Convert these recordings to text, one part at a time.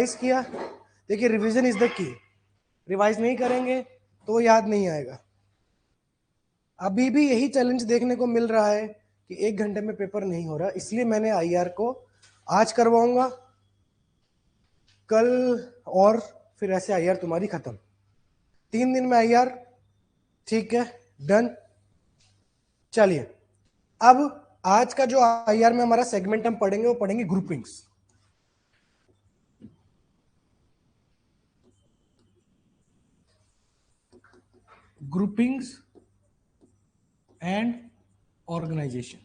Revise किया, देखिए revision is the key. Revise नहीं करेंगे तो याद नहीं आएगा। अभी भी यही चैलेंज देखने को मिल रहा है कि 1 घंटे में पेपर नहीं हो रहा, इसलिए मैंने आईआर को आज करवाऊंगा कल, और फिर ऐसे आईआर तुम्हारी खत्म। 3 दिन में आईआर, ठीक है, डन। चलिए अब आज का जो आईआर में हमारा सेगमेंट हम पढ़ेंगे वो पढ़ेंगे ग्रुपिंग्स। Groupings and organisation.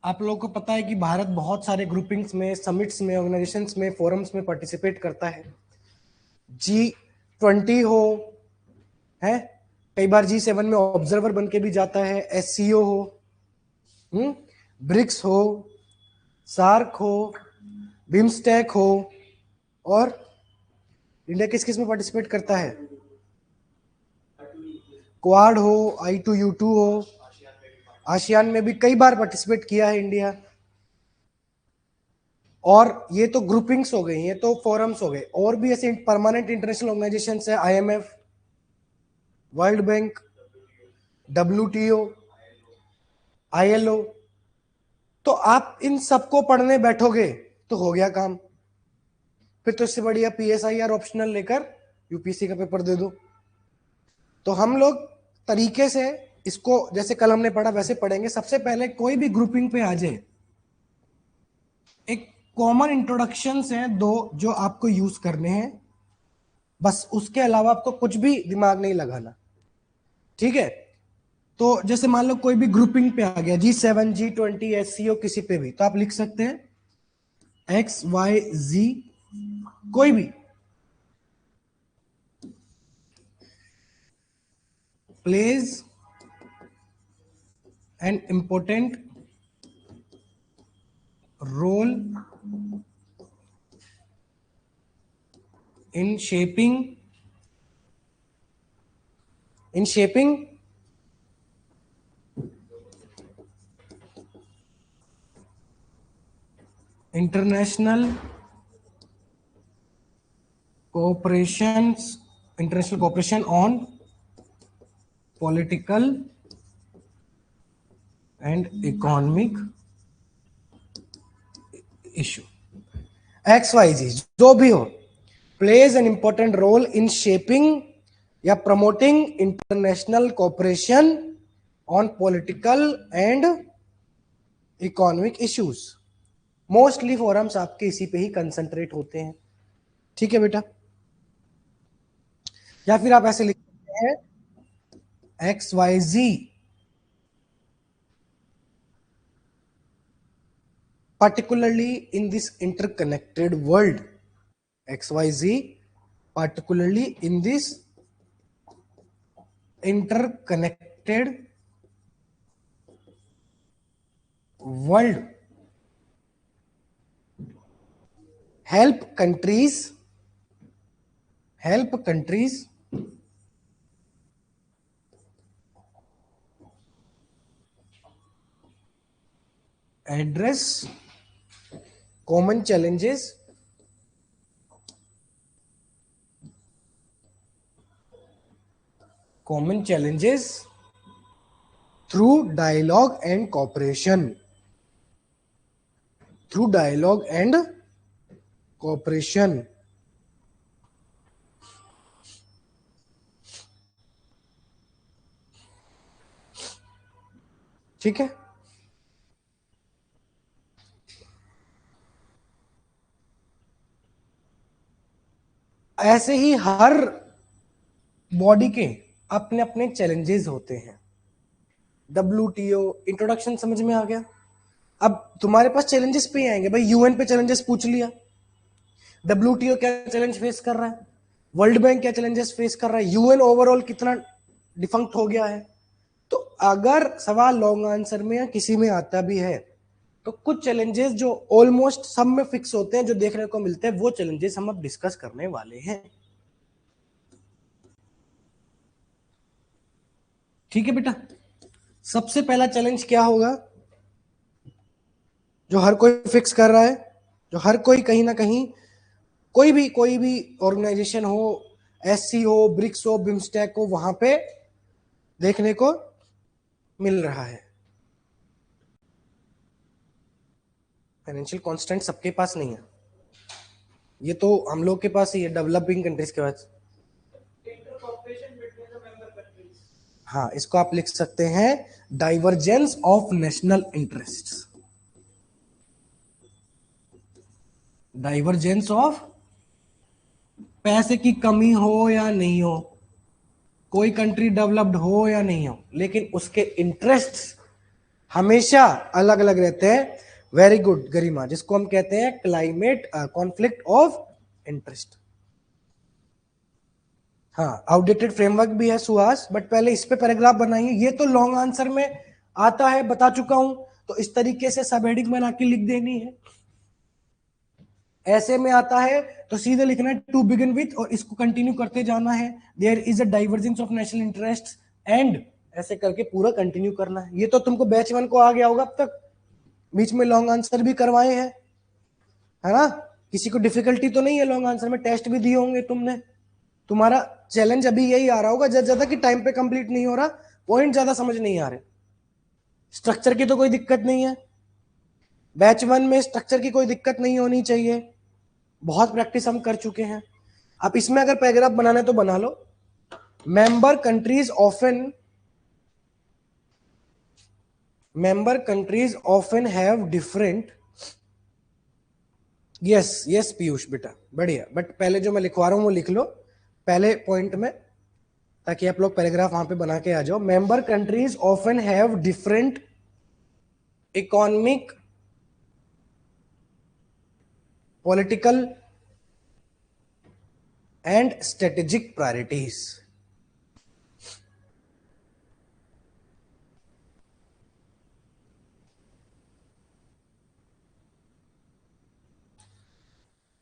आप लोगों को पता है कि भारत बहुत सारे ग्रुपिंग्स में, समिट्स में, ऑर्गेनाइजेशंस में, फोरम्स में पार्टिसिपेट करता है। G20 हो, है, कई बार G7 में ऑब्जर्वर बन के भी जाता है। SCO हो, ब्रिक्स हो, सार्क हो, बिम्स्टेक हो, और इंडिया किस किस में पार्टिसिपेट करता है? क्वाड हो, I2U2 हो, आसियान में भी कई बार पार्टिसिपेट किया है इंडिया। और ये तो ग्रुपिंग्स हो गई, ये तो फोरम्स हो गए। और भी ऐसे परमानेंट इंटरनेशनल ऑर्गेनाइजेशन है, IMF, world bank, WTO, ILO। तो आप इन सबको पढ़ने बैठोगे तो हो गया काम। फिर तो इससे बढ़िया PSIR ऑप्शनल लेकर यूपीएससी का पेपर दे दो। तो हम लोग तरीके से इसको, जैसे कल हमने पढ़ा वैसे पढ़ेंगे। सबसे पहले कोई भी ग्रुपिंग पे आ जाए, एक कॉमन इंट्रोडक्शंस हैं 2 जो आपको यूज करने हैं, बस उसके अलावा आपको कुछ भी दिमाग नहीं लगाना, ठीक है। तो जैसे मान लो कोई भी ग्रुपिंग पे आ गया, G7, G20, SCO, किसी पे भी, तो आप लिख सकते हैं XYZ, कोई भी plays an important role in shaping international cooperation on political and economic issue। XYZ जो भी हो, plays an important role in shaping या promoting international cooperation on political and economic issues। Mostly forums आपके इसी पे ही concentrate होते हैं, ठीक है बेटा। या फिर आप ऐसे लिख सकते हैं XYZ particularly in this interconnected world। XYZ particularly in this interconnected world help countries address common challenges through dialogue and cooperation। ठीक है। ऐसे ही हर बॉडी के अपने अपने चैलेंजेस होते हैं। WTO इंट्रोडक्शन समझ में आ गया। अब तुम्हारे पास चैलेंजेस पे ही आएंगे भाई। UN पे चैलेंजेस पूछ लिया, WTO क्या चैलेंज फेस कर रहा है, वर्ल्ड बैंक क्या चैलेंजेस फेस कर रहा है, UN ओवरऑल कितना डिफंक्ट हो गया है। तो अगर सवाल लॉन्ग आंसर में या किसी में आता भी है तो कुछ चैलेंजेस जो ऑलमोस्ट सब में फिक्स होते हैं, जो देखने को मिलते हैं, वो चैलेंजेस हम अब डिस्कस करने वाले हैं, ठीक है बेटा। सबसे पहला चैलेंज क्या होगा जो हर कोई फिक्स कर रहा है? जो हर कोई कहीं ना कहीं कोई भी ऑर्गेनाइजेशन हो, एससी हो, ब्रिक्स हो, बिम्स्टेक हो, वहां पे देखने को मिल रहा है। फाइनेंशियल कांस्टेंट सबके पास नहीं है, ये तो हम लोग के पास ही है, डेवलपिंग कंट्रीज के पास। हाँ, इसको आप लिख सकते हैं divergence of national interest. Divergence of, पैसे की कमी हो या नहीं हो, कोई कंट्री डेवलप्ड हो या नहीं हो, लेकिन उसके इंटरेस्ट हमेशा अलग अलग रहते हैं। वेरी गुड गरिमा, जिसको हम कहते हैं क्लाइमेट कॉन्फ्लिक्ट ऑफ इंटरेस्ट। हाँ, आउटडेटेड फ्रेमवर्क भी है सुहास, बट पहले इस पे पैराग्राफ बनाइए। ये तो लॉन्ग आंसर में आता है, बता चुका हूं, तो इस तरीके से सब हेडिंग बना के लिख देनी है। ऐसे में आता है तो सीधे लिखना है टू बिगिन विथ, और इसको कंटिन्यू करते जाना है, there is a divergence of national interest and, ऐसे करके पूरा कंटिन्यू करना है। ये तो तुमको बैच 1 को आ गया होगा अब तक, बीच में लॉन्ग आंसर भी करवाए हैं, है ना? किसी को डिफिकल्टी तो नहीं है लॉन्ग आंसर में? टेस्ट भी दिए होंगे तुमने। तुम्हारा चैलेंज अभी यही आ रहा होगा ज्यादा कि टाइम पे कंप्लीट नहीं हो रहा, पॉइंट ज्यादा समझ नहीं आ रहे। स्ट्रक्चर की तो कोई दिक्कत नहीं है, बैच 1 में स्ट्रक्चर की कोई दिक्कत नहीं होनी चाहिए, बहुत प्रैक्टिस हम कर चुके हैं। अब इसमें अगर पैराग्राफ बनाना है तो बना लो। member countries often have different, yes Piyush बेटा, बढ़िया, बट पहले जो मैं लिखवा रहा हूं वो लिख लो पहले पॉइंट में, ताकि आप लोग पैराग्राफ वहां पे बना के आ जाओ। Member countries often have different economic, political and strategic priorities.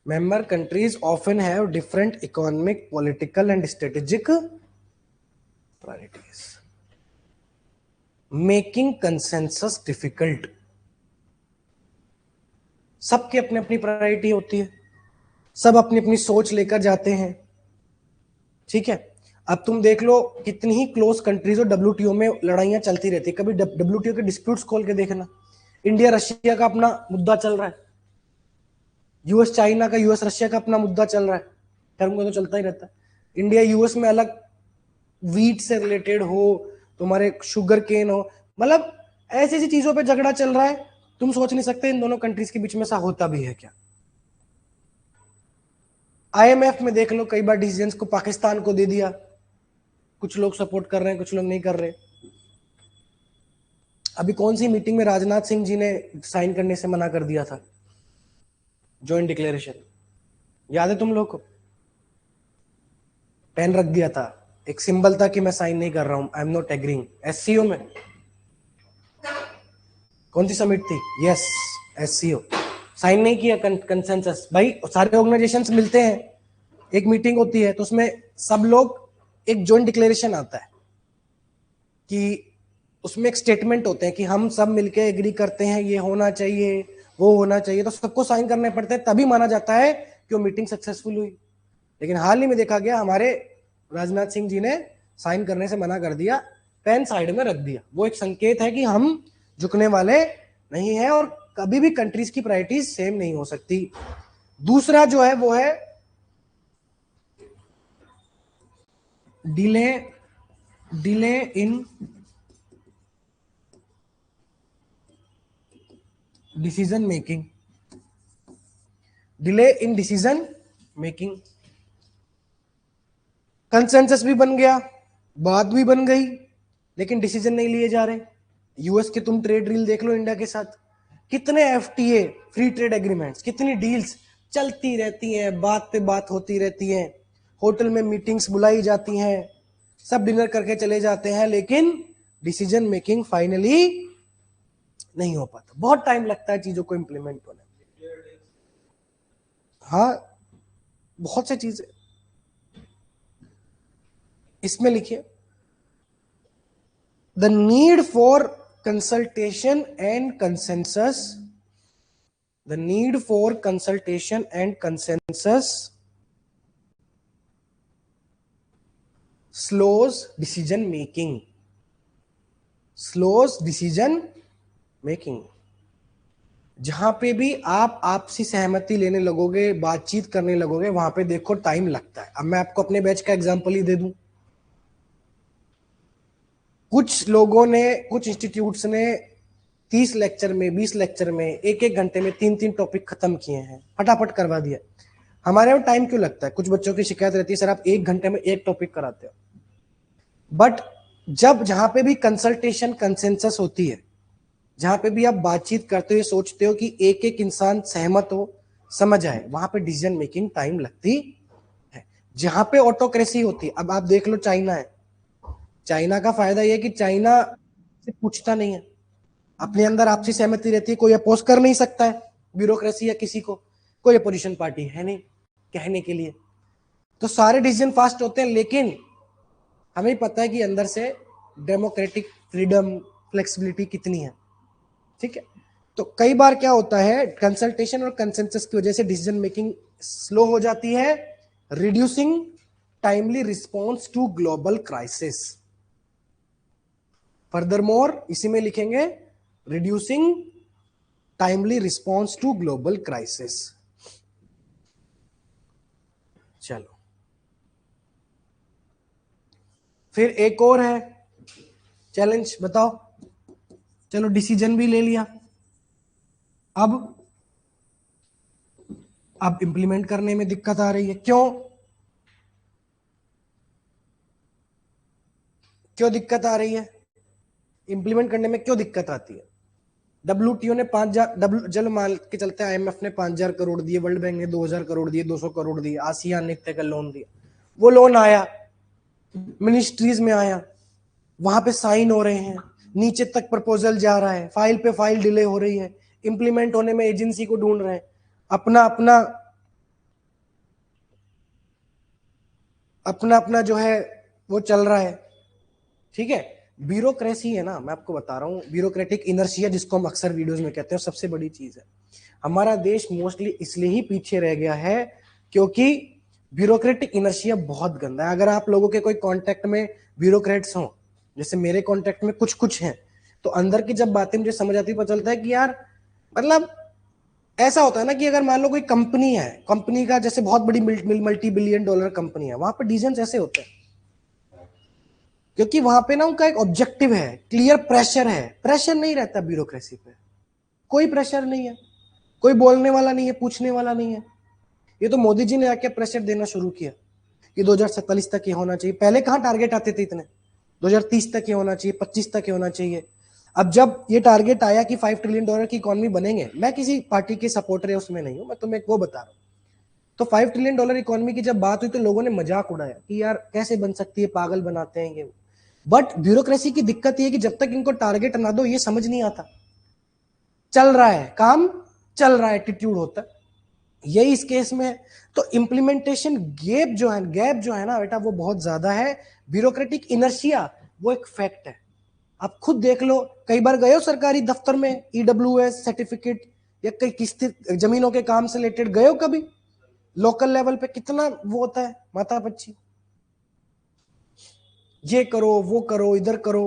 Member countries often have different economic, political, and strategic priorities, making consensus difficult. सबकी अपनी अपनी प्रायोरिटी होती है, सब अपनी अपनी सोच लेकर जाते हैं, ठीक है? अब तुम देख लो कितनी ही क्लोज कंट्रीज हो, डब्ल्यूटीओ में लड़ाइयां चलती रहती है, कभी डब्ल्यूटीओ के डिस्प्यूट्स खोल के देखना। इंडिया रशिया का अपना मुद्दा चल रहा है, यूएस चाइना का, यूएस रशिया का अपना मुद्दा चल रहा है, टर्म का तो चलता ही रहता है। इंडिया यूएस में अलग वीट से रिलेटेड हो, तुम्हारे शुगर केन हो, मतलब ऐसी ऐसी चीजों पे झगड़ा चल रहा है, तुम सोच नहीं सकते इन दोनों कंट्रीज के बीच में ऐसा होता भी है क्या। आईएमएफ में देख लो, कई बार डिसीजंस को पाकिस्तान को दे दिया, कुछ लोग सपोर्ट कर रहे हैं, कुछ लोग नहीं कर रहे। अभी कौन सी मीटिंग में राजनाथ सिंह जी ने साइन करने से मना कर दिया था, जॉइंट डिक्लेरेशन, याद है तुम लोग को? पेन रख दिया था, एक सिंबल था कि मैं साइन नहीं कर रहा हूं, I am not agreeing. SCO में कौन सी समिट थी? यस, एससीओ, साइन नहीं किया कंसेंसस। भाई सारे ऑर्गेनाइजेशंस मिलते हैं, एक मीटिंग होती है, तो उसमें सब लोग, एक जॉइंट डिक्लेरेशन आता है कि उसमें एक स्टेटमेंट होते हैं कि हम सब मिलके एग्री करते हैं ये होना चाहिए, वो होना चाहिए, तो सबको साइन करने पड़ते हैं, तभी माना जाता है कि वो मीटिंग सक्सेसफुल हुई। लेकिन हाल ही में देखा गया हमारे राजनाथ सिंह जी ने साइन करने से मना कर दिया, पेन साइड में रख दिया। वो एक संकेत है कि हम झुकने वाले नहीं है, और कभी भी कंट्रीज की प्रायोरिटीज सेम नहीं हो सकती। दूसरा जो है वो है delay in decision making, delay in decision making. Consensus भी बन गया, बात भी बन गई, लेकिन डिसीजन नहीं लिए जा रहे। यूएस के तुम ट्रेड डील देख लो इंडिया के साथ, कितने एफटीए, फ्री ट्रेड एग्रीमेंट्स, कितनी डील्स चलती रहती हैं, बात पे बात होती रहती है, होटल में मीटिंग्स बुलाई जाती हैं, सब डिनर करके चले जाते हैं, लेकिन डिसीजन मेकिंग फाइनली नहीं हो पाता, बहुत टाइम लगता है चीजों को इंप्लीमेंट होने में। हाँ, बहुत सी चीजें इसमें लिखिए, the need for consultation and consensus, the need for consultation and consensus slows decision making, slows decision making. जहां पे भी आप आपसी सहमति लेने लगोगे, बातचीत करने लगोगे, वहां पे देखो टाइम लगता है। अब मैं आपको अपने बैच का एग्जांपल ही दे दूं। कुछ लोगों ने, कुछ इंस्टीट्यूट्स ने 30 लेक्चर में, 20 लेक्चर में, एक एक घंटे में 3-3 टॉपिक खत्म किए हैं, फटाफट करवा दिया। हमारे यहाँ टाइम क्यों लगता है? कुछ बच्चों की शिकायत रहती है, सर आप 1 घंटे में 1 टॉपिक कराते हो। बट जब जहां पे भी कंसल्टेशन कंसेंसस होती है, जहां पे भी आप बातचीत करते हो, सोचते हो कि एक एक इंसान सहमत हो, समझ आए, वहां पे डिसीजन मेकिंग टाइम लगती है। जहां पे ऑटोक्रेसी होती है, अब आप देख लो चाइना है, चाइना का फायदा यह है कि चाइना से पूछता नहीं है, अपने अंदर आपसी सहमति रहती है, कोई अपोज कर नहीं सकता है ब्यूरोक्रेसी या किसी को, कोई अपोजिशन पार्टी है नहीं कहने के लिए, तो सारे डिसीजन फास्ट होते हैं। लेकिन हमें पता है कि अंदर से डेमोक्रेटिक फ्रीडम, फ्लेक्सिबिलिटी कितनी है, ठीक है। तो कई बार क्या होता है, कंसल्टेशन और कंसेंसस की वजह से डिसीजन मेकिंग स्लो हो जाती है, reducing timely response to global crisis. Furthermore इसी में लिखेंगे reducing timely response to global crisis. चलो फिर एक और है चैलेंज, बताओ। चलो डिसीजन भी ले लिया, अब इंप्लीमेंट करने में दिक्कत आ रही है। क्यों क्यों दिक्कत आ रही है? इंप्लीमेंट करने में क्यों दिक्कत आती है? डब्ल्यूटीओ ने 5,000, जल मान के चलते आईएमएफ ने 5,000 करोड़ दिए, वर्ल्ड बैंक ने 2,000 करोड़ दिए, 200 करोड़ दिए, आसियान ने इतने का लोन दिया। वो लोन आया, मिनिस्ट्रीज में आया, वहां पे साइन हो रहे हैं, नीचे तक प्रपोजल जा रहा है, फाइल पे फाइल डिले हो रही है, इंप्लीमेंट होने में एजेंसी को ढूंढ रहे हैं, अपना अपना अपना अपना जो है वो चल रहा है, ठीक है। ब्यूरोक्रेसी है ना, मैं आपको बता रहा हूँ, ब्यूरोक्रेटिक इनर्शिया जिसको हम अक्सर वीडियोस में कहते हैं, सबसे बड़ी चीज है। हमारा देश मोस्टली इसलिए ही पीछे रह गया है क्योंकि ब्यूरोक्रेटिक इनर्शिया बहुत गंदा है। अगर आप लोगों के कोई कांटेक्ट में ब्यूरोक्रेट्स हो, जैसे मेरे कांटेक्ट में कुछ कुछ हैं, तो अंदर की जब बातें मुझे समझ आती है, पता चलता है कि यार मतलब ऐसा होता है ना कि अगर मान लो कोई कंपनी है, कंपनी का जैसे बहुत बड़ी मल्टी बिलियन डॉलर कंपनी है, वहां पर डिसीजन ऐसे होते हैं क्योंकि वहां पे ना उनका एक ऑब्जेक्टिव है, क्लियर प्रेशर है। प्रेशर नहीं रहता ब्यूरोक्रेसी पे, कोई प्रेशर नहीं है, कोई बोलने वाला नहीं है, पूछने वाला नहीं है। ये तो मोदी जी ने आके प्रेशर देना शुरू किया कि 2047 तक ये होना चाहिए। पहले कहां टारगेट आते थे इतने, 2030 तक ये होना चाहिए, 25 तक ये होना चाहिए। अब जब ये टारगेट आया कि $5 ट्रिलियन की इकोनॉमी बनेंगे, मैं किसी पार्टी के सपोर्टर है उसमें नहीं हूं, मैं तुम्हें वो बता रहा हूं। तो $5 ट्रिलियन इकोनॉमी की जब बात हुई तो लोगों ने मजाक उड़ाया कि यार कैसे बन सकती है, पागल बनाते हैं ये। बट ब्यूरोक्रेसी की दिक्कत ये है कि जब तक इनको टारगेट ना दो ये समझ नहीं आता, चल रहा है काम, चल रहा है, एटीट्यूड होता है, यही इस केस में है। तो इंप्लीमेंटेशन गैप जो है ना बेटा, वो बहुत ज्यादा है। ब्यूरोक्रेटिक इनर्शिया वो एक फैक्ट है, आप खुद देख लो। कई बार गए हो सरकारी दफ्तर में, ईडब्ल्यूएस सर्टिफिकेट या कई किस्त जमीनों के काम से रिलेटेड गए हो कभी? लोकल लेवल पे कितना वो होता है माता बच्ची, ये करो वो करो इधर करो।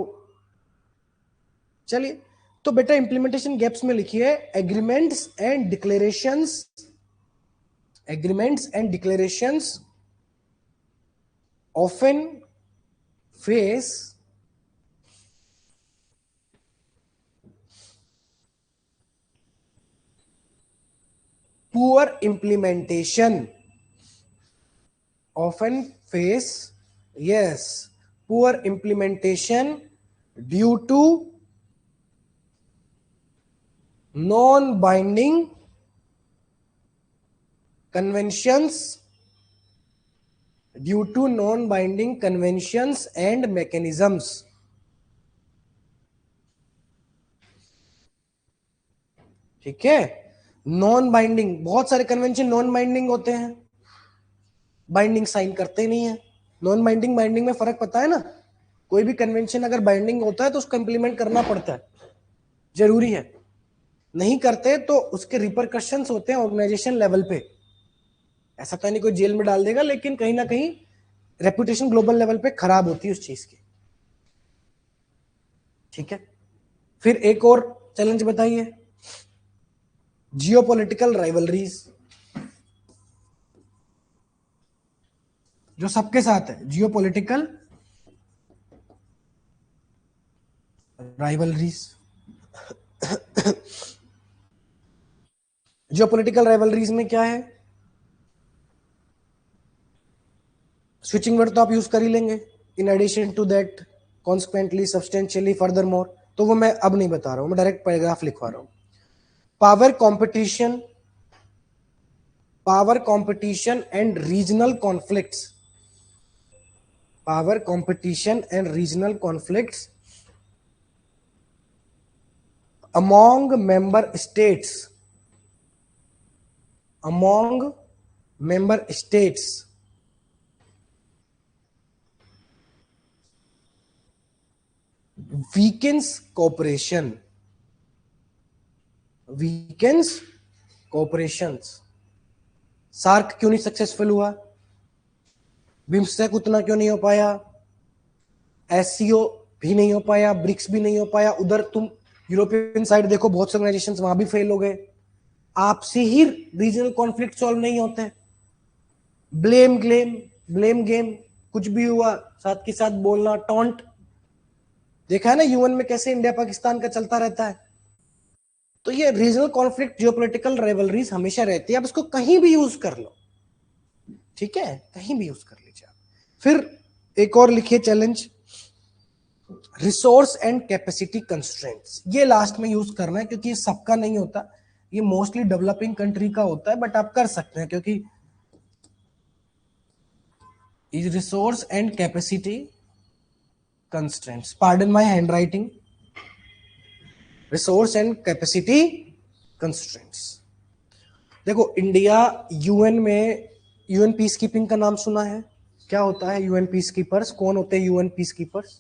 चलिए, तो बेटा इंप्लीमेंटेशन गैप्स में लिखिए agreements and declarations, agreements and declarations often face poor implementation, often face, yes, poor implementation due to non binding conventions, due to non binding conventions and mechanisms। ठीक है, नॉन बाइंडिंग, बहुत सारे convention non binding होते हैं, binding sign करते नहीं है। Non binding binding में फर्क पता है ना, कोई भी कन्वेंशन अगर बाइंडिंग होता है तो उसको इंप्लीमेंट करना पड़ता है, जरूरी है। नहीं करते तो उसके रिपरकशंस होते हैं ऑर्गेनाइजेशन लेवल पे। ऐसा तो नहीं कोई जेल में डाल देगा, लेकिन कहीं ना कहीं रेपुटेशन ग्लोबल लेवल पे खराब होती है उस चीज की। ठीक है, फिर एक और चैलेंज बताइए, जियोपॉलिटिकल राइवलरीज, जो सबके साथ है, जियोपॉलिटिकल राइवलरीज। जियोपॉलिटिकल राइवलरीज में क्या है, स्विचिंग वर्ड तो आप यूज कर ही लेंगे, in addition to that, consequently, substantially, furthermore, तो वो मैं अब नहीं बता रहा हूं, मैं डायरेक्ट पैराग्राफ लिखवा रहा हूं। Power competition, power competition and regional conflicts, power competition and regional conflicts among member states, among member states, weakens cooperation, weakens cooperations। SAARC क्यों नहीं सक्सेसफुल हुआ, बिम्स्टेक उतना क्यों नहीं हो पाया, एससीओ भी नहीं हो पाया, ब्रिक्स भी नहीं हो पाया, उधर तुम यूरोपियन साइड देखो बहुत से ऑर्गेनाइजेशंस वहां भी फेल हो गए। आपसे ही रीजनल कॉन्फ्लिक्ट सॉल्व नहीं होते, ब्लेम ग्लेम, ब्लेम गेम, कुछ भी हुआ साथ के साथ बोलना, टॉन्ट। देखा है ना यूएन में कैसे इंडिया पाकिस्तान का चलता रहता है। तो ये रीजनल कॉन्फ्लिक्ट, जियोपॉलिटिकल राइवलरीज हमेशा रहती है, आप इसको कहीं भी यूज कर लो, ठीक है, कहीं भी यूज कर लीजिए। फिर एक और लिखिए challenge, resource and capacity constraints. ये लास्ट में यूज करना है क्योंकि ये सबका नहीं होता, ये मोस्टली डेवलपिंग कंट्री का होता है, बट आप कर सकते हैं क्योंकि resource and capacity constraints, pardon my handwriting, resource and capacity constraints. देखो इंडिया यूएन में, यूएन पीस कीपिंग का नाम सुना है, क्या होता है यूएन पीस कीपर्स, कौन होते हैं UN peace keepers?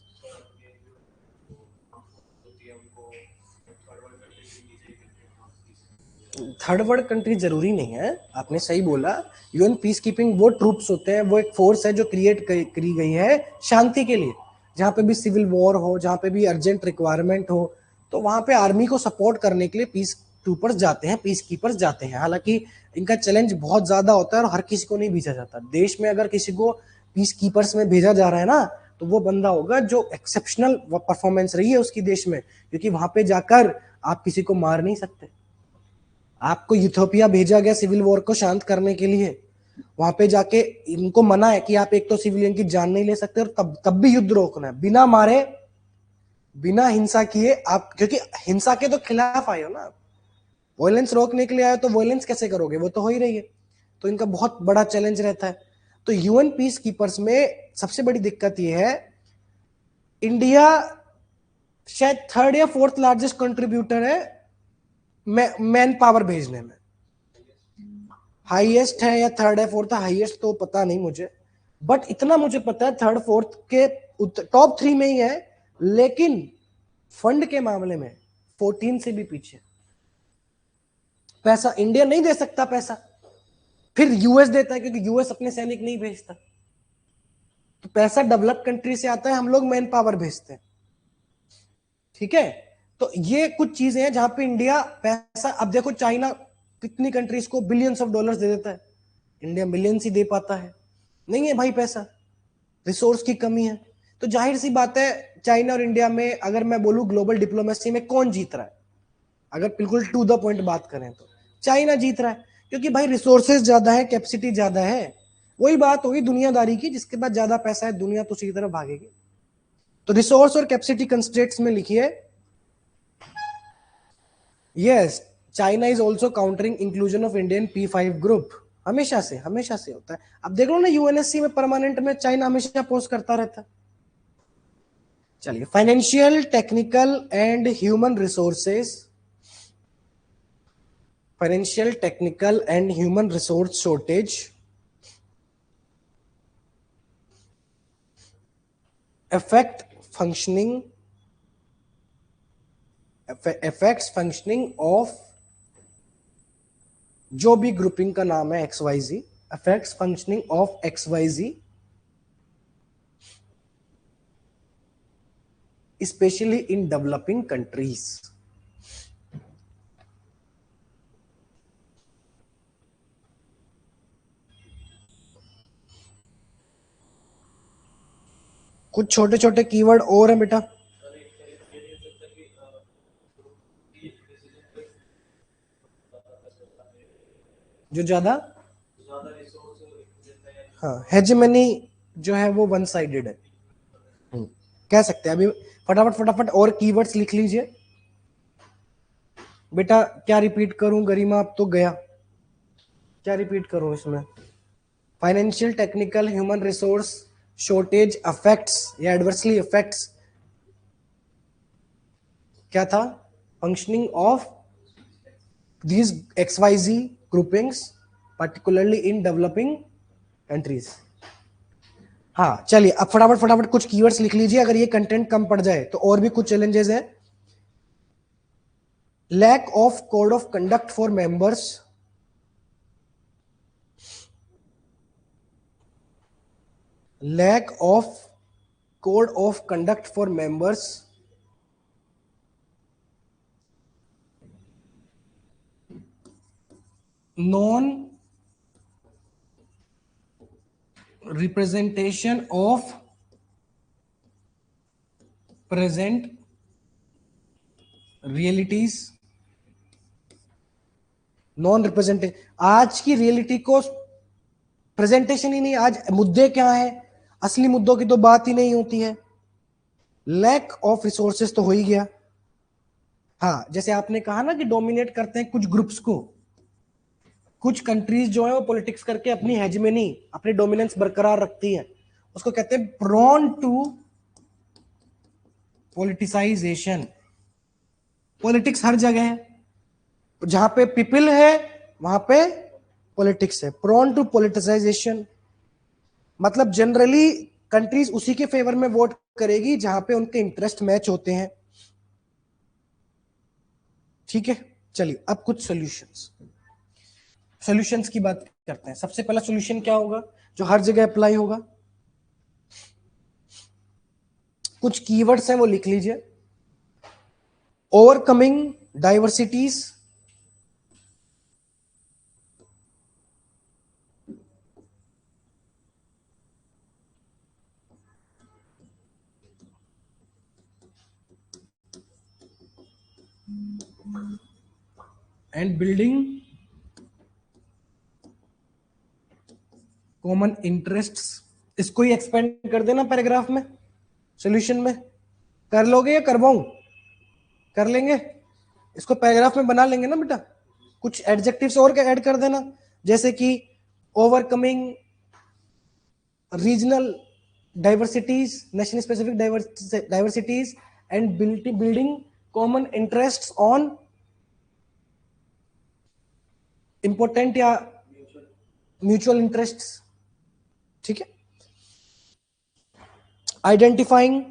Third world country जरूरी नहीं है, आपने सही बोला। यूएन पीस कीपिंग वो ट्रूप्स होते हैं, वो एक फोर्स है जो क्रिएट करी गई है शांति के लिए, जहां पे भी सिविल वॉर हो, जहां पे भी अर्जेंट रिक्वायरमेंट हो, तो वहां पे आर्मी को सपोर्ट करने के लिए पीस ट्रूपर्स जाते हैं, पीस कीपर्स जाते हैं। हालांकि इनका चैलेंज बहुत ज्यादा होता है और हर किसी को नहीं भेजा जाता। देश में अगर किसी को पीस कीपर्स में भेजा जा रहा है ना, तो वो बंदा होगा जो एक्सेप्शनल परफॉर्मेंस रही है उसकी देश में, क्योंकि वहां पे जाकर आप किसी को मार नहीं सकते। आपको यूथोपिया भेजा गया सिविल वॉर को शांत करने के लिए, वहां पे जाके इनको मना है कि आप एक तो सिविलियन की जान नहीं ले सकते, और तब भी युद्ध रोकना है बिना मारे, बिना हिंसा किए आप, क्योंकि हिंसा के तो खिलाफ आए हो ना, वायलेंस रोकने के लिए आए तो वायलेंस कैसे करोगे, वो तो हो ही रही है। तो इनका बहुत बड़ा चैलेंज रहता है। तो यूएन पीस कीपर्स में सबसे बड़ी दिक्कत यह है, इंडिया शायद थर्ड या फोर्थ लार्जेस्ट कंट्रीब्यूटर है मैन पावर भेजने में, हाईएस्ट है या थर्ड है, फोर्थ है, हाईएस्ट तो पता नहीं मुझे, बट इतना मुझे पता है थर्ड फोर्थ के टॉप 3 में ही है, लेकिन फंड के मामले में 14 से भी पीछे। पैसा इंडिया नहीं दे सकता पैसा, फिर यूएस देता है क्योंकि यूएस अपने सैनिक नहीं भेजता, तो पैसा डेवलप कंट्री से आता है, हम लोग मैन पावर भेजते हैं। ठीक है, तो ये कुछ चीजें हैं जहां पे इंडिया पैसा, अब देखो चाइना कितनी कंट्रीज को बिलियंस ऑफ डॉलर्स दे देता है, इंडिया मिलियंस ही दे पाता है, नहीं है भाई पैसा, रिसोर्स की कमी है। तो जाहिर सी बात है, चाइना और इंडिया में अगर मैं बोलूं ग्लोबल डिप्लोमेसी में कौन जीत रहा है, अगर बिल्कुल टू द पॉइंट बात करें तो चाइना जीत रहा है, क्योंकि भाई रिसोर्सेज ज्यादा है, कैपेसिटी ज्यादा है। वही बात होगी दुनियादारी की, जिसके पास ज्यादा पैसा है दुनिया तो उसी की तरफ भागेगी। तो रिसोर्स और कैपेसिटी कंस्ट्रेंट्स में लिखिए, yes, China is also countering inclusion of Indian P5 group, हमेशा से होता है। अब देख लो ना यूएनएससी में परमानेंट में चाइना हमेशा पोस्ट करता रहता है। चलिए, financial, technical and human resources, financial, technical and human resource shortage affect functioning affects functioning of, जो भी ग्रुपिंग का नाम है XYZ, affects functioning of XYZ, especially in developing countries. कुछ छोटे छोटे कीवर्ड और हैं बेटा, जो ज्यादा, हाँ, हेजेमनी जो है वो वन साइडेड है, कह सकते हैं। अभी फटाफट फटाफट और कीवर्ड्स लिख लीजिए बेटा। क्या रिपीट करूं गरिमा, अब तो गया, क्या रिपीट करूं इसमें? Financial, technical, human resource shortage affects या एडवर्सली अफेक्ट्स, क्या था? Functioning of these XYZ groupings particularly in developing countries। हाँ चलिए, अब फटाफट फटाफट कुछ कीवर्ड्स लिख लीजिए, अगर ये कंटेंट कम पड़ जाए तो और भी कुछ चैलेंजेस है। Lack of code of conduct for members, lack of code of conduct for members, non representation of present realities, non representation, आज की रियलिटी को प्रेजेंटेशन ही नहीं, आज मुद्दे क्या है, असली मुद्दों की तो बात ही नहीं होती है। लैक ऑफ रिसोर्सेज तो हो ही गया। हाँ, जैसे आपने कहा ना कि डोमिनेट करते हैं कुछ ग्रुप्स को, कुछ कंट्रीज जो है वो पॉलिटिक्स करके अपनी हेजमेनी, अपनी डोमिनेंस बरकरार रखती है, उसको कहते हैं प्रोन टू पॉलिटिसाइजेशन। पॉलिटिक्स हर जगह है, जहां पे पीपल है वहां पे पॉलिटिक्स है। प्रोन टू पॉलिटिसाइजेशन मतलब जनरली कंट्रीज उसी के फेवर में वोट करेगी जहां पे उनके इंटरेस्ट मैच होते हैं। ठीक है, चलिए अब कुछ सॉल्यूशंस की बात करते हैं। सबसे पहला सॉल्यूशन क्या होगा जो हर जगह अप्लाई होगा? कुछ कीवर्ड्स हैं वो लिख लीजिए। Overcoming diversities, and building common interests. इसको ही एक्सपेंड कर देना पैराग्राफ में, सॉल्यूशन में। कर लोगे या करवाऊं? कर लेंगे, इसको पैराग्राफ में बना लेंगे ना बेटा। कुछ एडजेक्टिव्स और ऐड कर देना, जैसे कि overcoming regional diversities, national specific diversities, and building common interests on important या म्यूचुअल इंटरेस्ट्स। ठीक है, identifying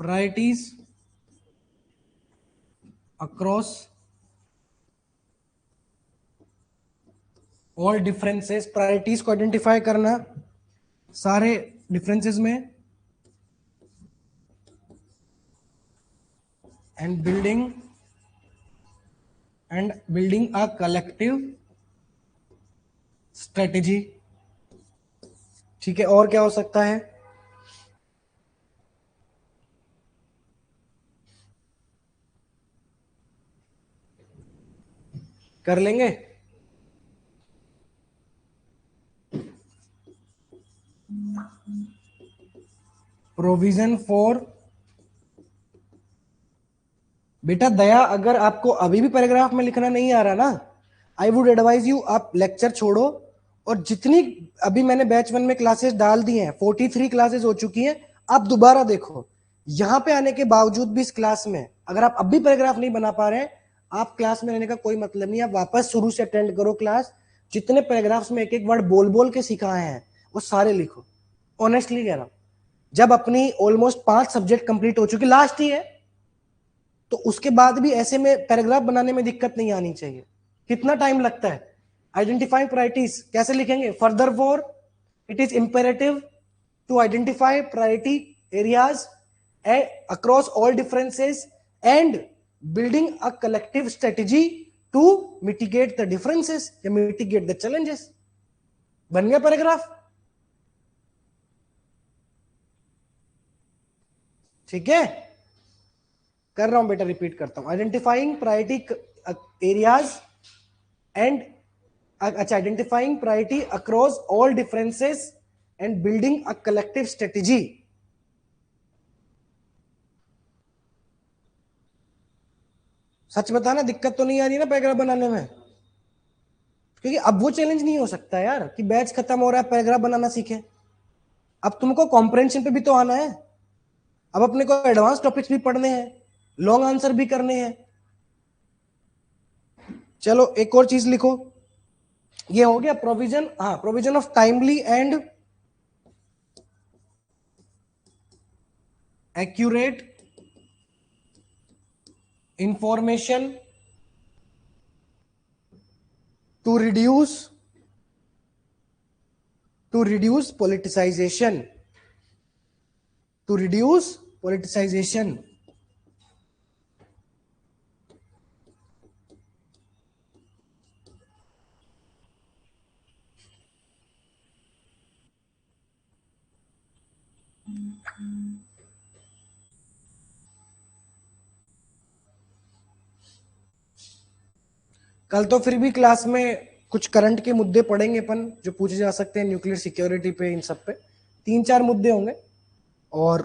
priorities across all differences. Priorities को आइडेंटिफाई करना सारे डिफरेंसेस में, and building a collective strategy. ठीक है, और क्या हो सकता है? कर लेंगे। प्रोविजन फॉर, बेटा दया अगर आपको अभी भी पैराग्राफ में लिखना नहीं आ रहा ना, आई वुड एडवाइज यू आप लेक्चर छोड़ो और जितनी अभी मैंने बैच 1 में क्लासेस डाल दी हैं, 43 क्लासेस हो चुकी हैं, आप दोबारा देखो। यहां पे आने के बावजूद भी इस क्लास में अगर आप अभी पैराग्राफ नहीं बना पा रहे हैं, आप क्लास में रहने का कोई मतलब नहीं। आप वापस शुरू से अटेंड करो क्लास, जितने पैराग्राफ्स में एक एक वर्ड बोल बोल के सिखाए हैं वो सारे लिखो। ऑनेस्टली कह रहा हूं, जब अपनी ऑलमोस्ट 5 सब्जेक्ट कंप्लीट हो चुकी, लास्ट ही है, तो उसके बाद भी ऐसे में पैराग्राफ बनाने में दिक्कत नहीं आनी चाहिए। कितना टाइम लगता है? आइडेंटिफाइंग प्रायोरिटीज कैसे लिखेंगे? Furthermore it is imperative to identify priority areas across all differences and building a collective strategy to mitigate the differences या mitigate the challenges। बन गया पैराग्राफ? ठीक है, कर रहा हूं बेटा, रिपीट करता हूं। आइडेंटिफाइंग प्रायोरिटी एरियाज एंड, अच्छा, identifying priority across all differences and building a collective strategy. सच बताना, दिक्कत तो नहीं आ रही ना पैराग्राफ बनाने में? क्योंकि अब वो चैलेंज नहीं हो सकता यार कि बैच खत्म हो रहा है पैराग्राफ बनाना सीखे। अब तुमको कॉम्प्रहेंशन पे भी तो आना है। अब अपने को एडवांस टॉपिक्स भी पढ़ने हैं, लॉन्ग आंसर भी करने हैं। चलो एक और चीज लिखो, ये हो गया प्रोविजन। हाँ, provision of timely and accurate information to reduce politicization, to reduce politicization। कल तो फिर भी क्लास में कुछ करंट के मुद्दे पढ़ेंगे अपन जो पूछे जा सकते हैं, न्यूक्लियर सिक्योरिटी पे, इन सब पे 3-4 मुद्दे होंगे। और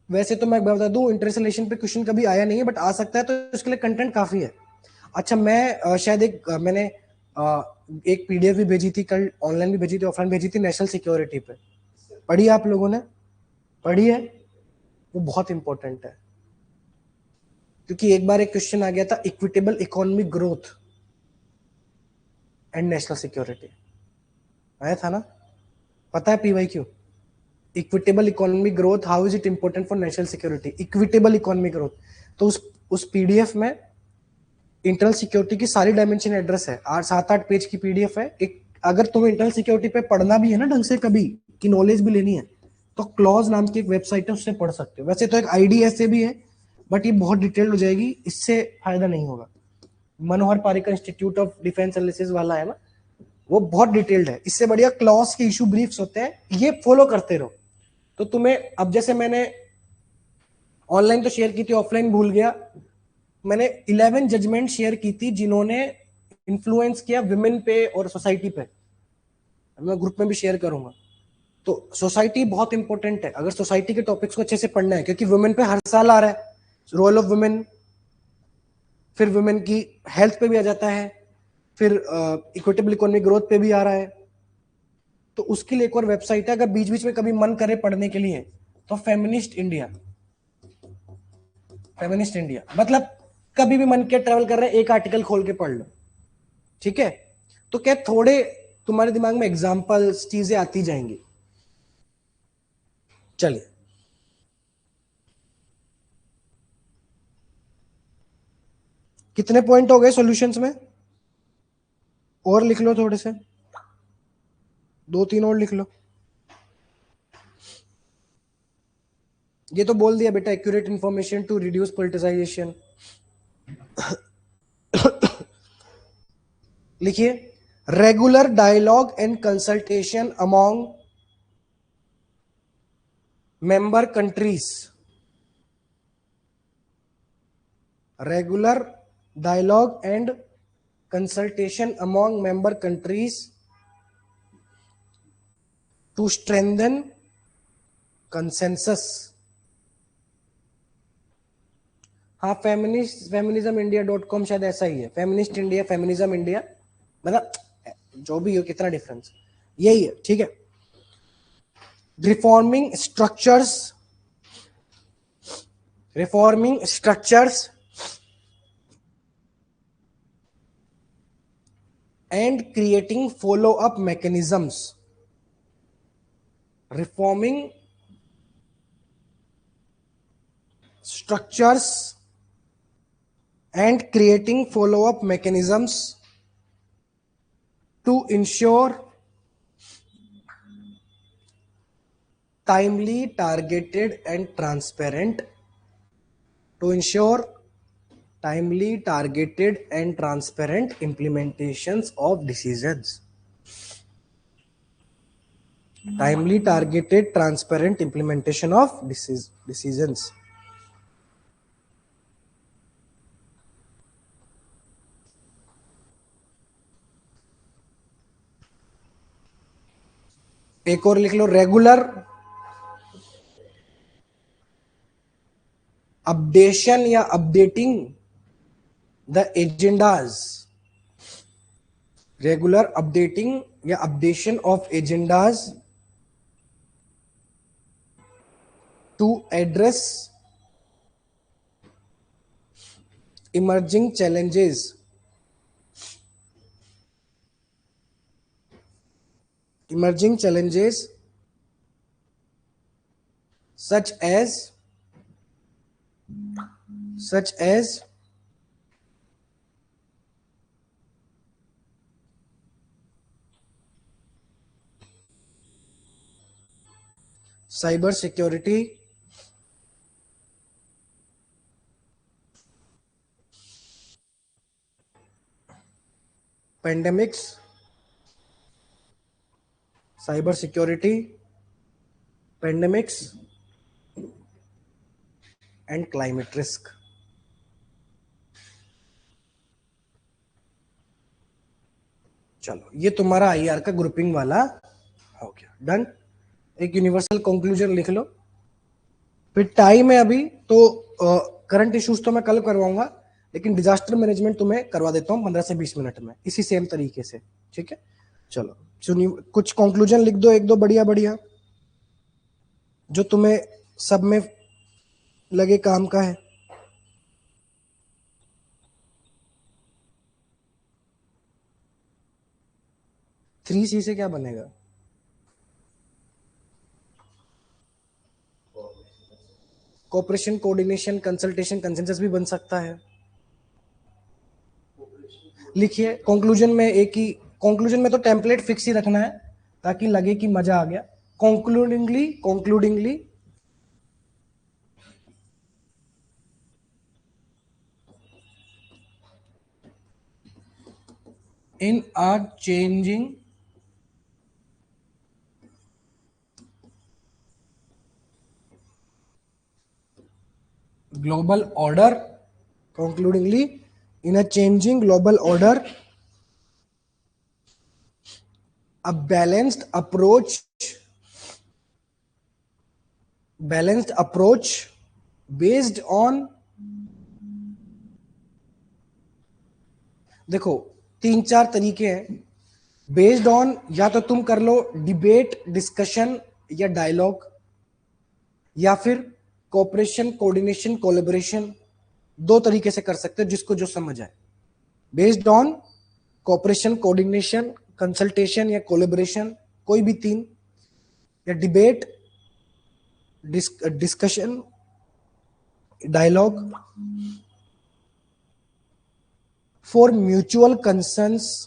वैसे तो मैं बता दूं, इंटरनेशनल रिलेशन पे क्वेश्चन कभी आया नहीं है, बट आ सकता है, तो इसके लिए कंटेंट काफी है। अच्छा, मैं शायद मैंने एक पीडीएफ भी भेजी थी कल, ऑनलाइन भी भेजी थी, ऑफलाइन भेजी थी, नेशनल सिक्योरिटी पे। पढ़ी आप लोगों ने? पढ़ी है? वो बहुत इंपॉर्टेंट है, क्योंकि एक बार एक क्वेश्चन आ गया था, equitable economic growth and national security, आया था ना? पता है पीवाई क्यों? Equitable economic growth, how is it important for national security, equitable economic growth. तो उस पीडीएफ में इंटरनल सिक्योरिटी की सारी डायमेंशन एड्रेस है, 7-8 पेज की पीडीएफ है। एक, अगर तुम्हें इंटरनल सिक्योरिटी पे पढ़ना भी है ना ढंग से, कभी की नॉलेज भी लेनी है, तो क्लॉज नाम की एक वेबसाइट है, उससे पढ़ सकते हो। वैसे तो एक आईडीएसए भी है, बट ये बहुत डिटेल्ड हो जाएगी, इससे फायदा नहीं होगा। Manohar Parrikar institute of defence analysis वाला है ना, वो बहुत डिटेल्ड है। इससे बढ़िया क्लॉज के इशू ब्रीफ्स होते हैं, ये फॉलो करते रहो। तो तुम्हें अब, जैसे मैंने ऑनलाइन तो शेयर की थी, ऑफलाइन भूल गया, मैंने 11 जजमेंट शेयर की थी जिन्होंने इन्फ्लुएंस किया विमेन पे और सोसाइटी पे। मैं ग्रुप में भी शेयर करूंगा। तो सोसाइटी बहुत इंपॉर्टेंट है, अगर सोसाइटी के टॉपिक्स को अच्छे से पढ़ना है, क्योंकि वुमेन पे हर साल आ रहा है, रोल ऑफ वुमेन, फिर वुमेन की हेल्थ पे भी आ जाता है, फिर इक्विटेबल इकोनॉमिक ग्रोथ पे भी आ रहा है। तो उसके लिए एक और वेबसाइट है, अगर बीच बीच में कभी मन करे पढ़ने के लिए, तो फेमिनिस्ट इंडिया। फेमिनिस्ट इंडिया मतलब कभी भी मन किया, ट्रेवल कर रहे हैं, एक आर्टिकल खोल के पढ़ लो, ठीक है? तो क्या थोड़े तुम्हारे दिमाग में एग्जांपल्स, चीजें आती जाएंगी। चलिए, कितने पॉइंट हो गए सॉल्यूशंस में? और लिख लो थोड़े से, 2-3 और लिख लो। ये तो बोल दिया बेटा, accurate information to reduce politicisation. लिखिए, regular dialogue and consultation among member countries. Regular dialogue and consultation among member countries to strengthen consensus. हाँ, feminismindia.com शायद ऐसा ही है, फेमिनिस्ट इंडिया, फेमिनिज्म इंडिया, मतलब जो भी हो, कितना डिफरेंस, यही है, ठीक है। Reforming structures and creating follow-up mechanisms, reforming structures and creating follow-up mechanisms to ensure timely, targeted and transparent to ensure timely, targeted and transparent implementations of decisions. Timely, targeted, transparent implementation of decisions. एक और लिख लो, regular updation या updating the agendas, regular updating या updation of agendas to address emerging challenges such as cyber security, pandemics, cyber security, pandemics and climate risk. चलो ये तुम्हारा IR का ग्रुपिंग वाला हो गया, डन। एक यूनिवर्सल कंक्लूजन लिख लो। फिर टाइम है अभी तो करंट इश्यूज तो मैं कल करवाऊंगा, लेकिन डिजास्टर मैनेजमेंट तुम्हें करवा देता हूँ 15 से 20 मिनट में इसी सेम तरीके से, ठीक है। चलो सुनिए, कुछ कंक्लूजन लिख दो, एक दो बढ़िया बढ़िया जो तुम्हें सब में लगे काम का है। 3C से क्या बनेगा? कोऑपरेशन, कोऑर्डिनेशन, कंसल्टेशन, कंसेंसस भी बन सकता है। लिखिए कंक्लूजन में, एक ही कंक्लूजन में तो टेम्पलेट फिक्स ही रखना है ताकि लगे कि मजा आ गया। कंक्लूडिंगली in a changing global order, concludingly in a changing global order, a balanced approach based on, देखो 3-4 तरीके हैं बेस्ड ऑन, या तो तुम कर लो डिबेट, डिस्कशन या डायलॉग, या फिर कोऑपरेशन, कोऑर्डिनेशन, कोलैबोरेशन। 2 तरीके से कर सकते हो जिसको जो समझ आए। Based on, cooperation, coordination, consultation या कोलैबोरेशन, कोई भी 3, या debate, discussion, dialogue. For mutual concerns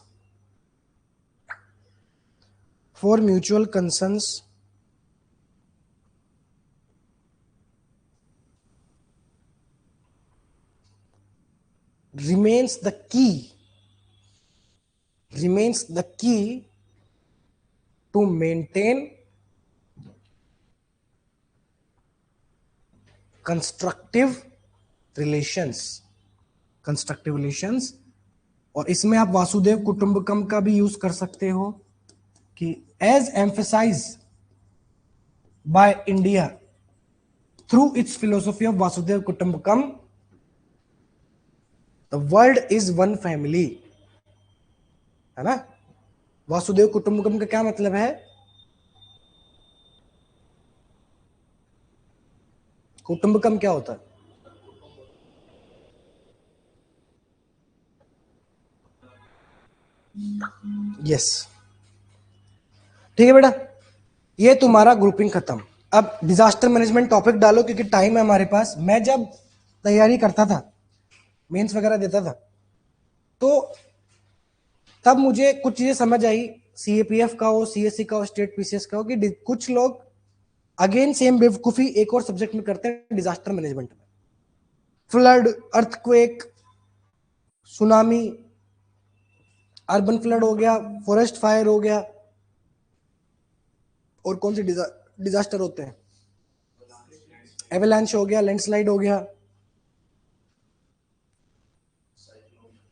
remains the key to maintain constructive relations। और इसमें आप वासुदेव कुटुंबकम का भी यूज कर सकते हो कि as emphasised by India through its philosophy of वासुदेव कुटुंबकम, the world is one family, है ना। वासुदेव कुटुंबकम का क्या मतलब है? कुटुंबकम क्या होता है? यस, ठीक है बेटा, ये तुम्हारा ग्रुपिंग खत्म। अब डिजास्टर मैनेजमेंट टॉपिक डालो, क्योंकि टाइम है हमारे पास। मैं जब तैयारी करता था, मेंस वगैरह देता था, तो तब मुझे कुछ चीजें समझ आई, सीएपीएफ का हो, सीएससी का हो, स्टेट पीसीएस का हो, कि कुछ लोग अगेन सेम बेवकूफी एक और सब्जेक्ट में करते हैं, डिजास्टर मैनेजमेंट में। Flood, earthquake, tsunami, urban flood हो गया, फॉरेस्ट फायर हो गया, और कौन से डिजास्टर होते हैं, एवलांच हो गया, लैंडस्लाइड हो गया,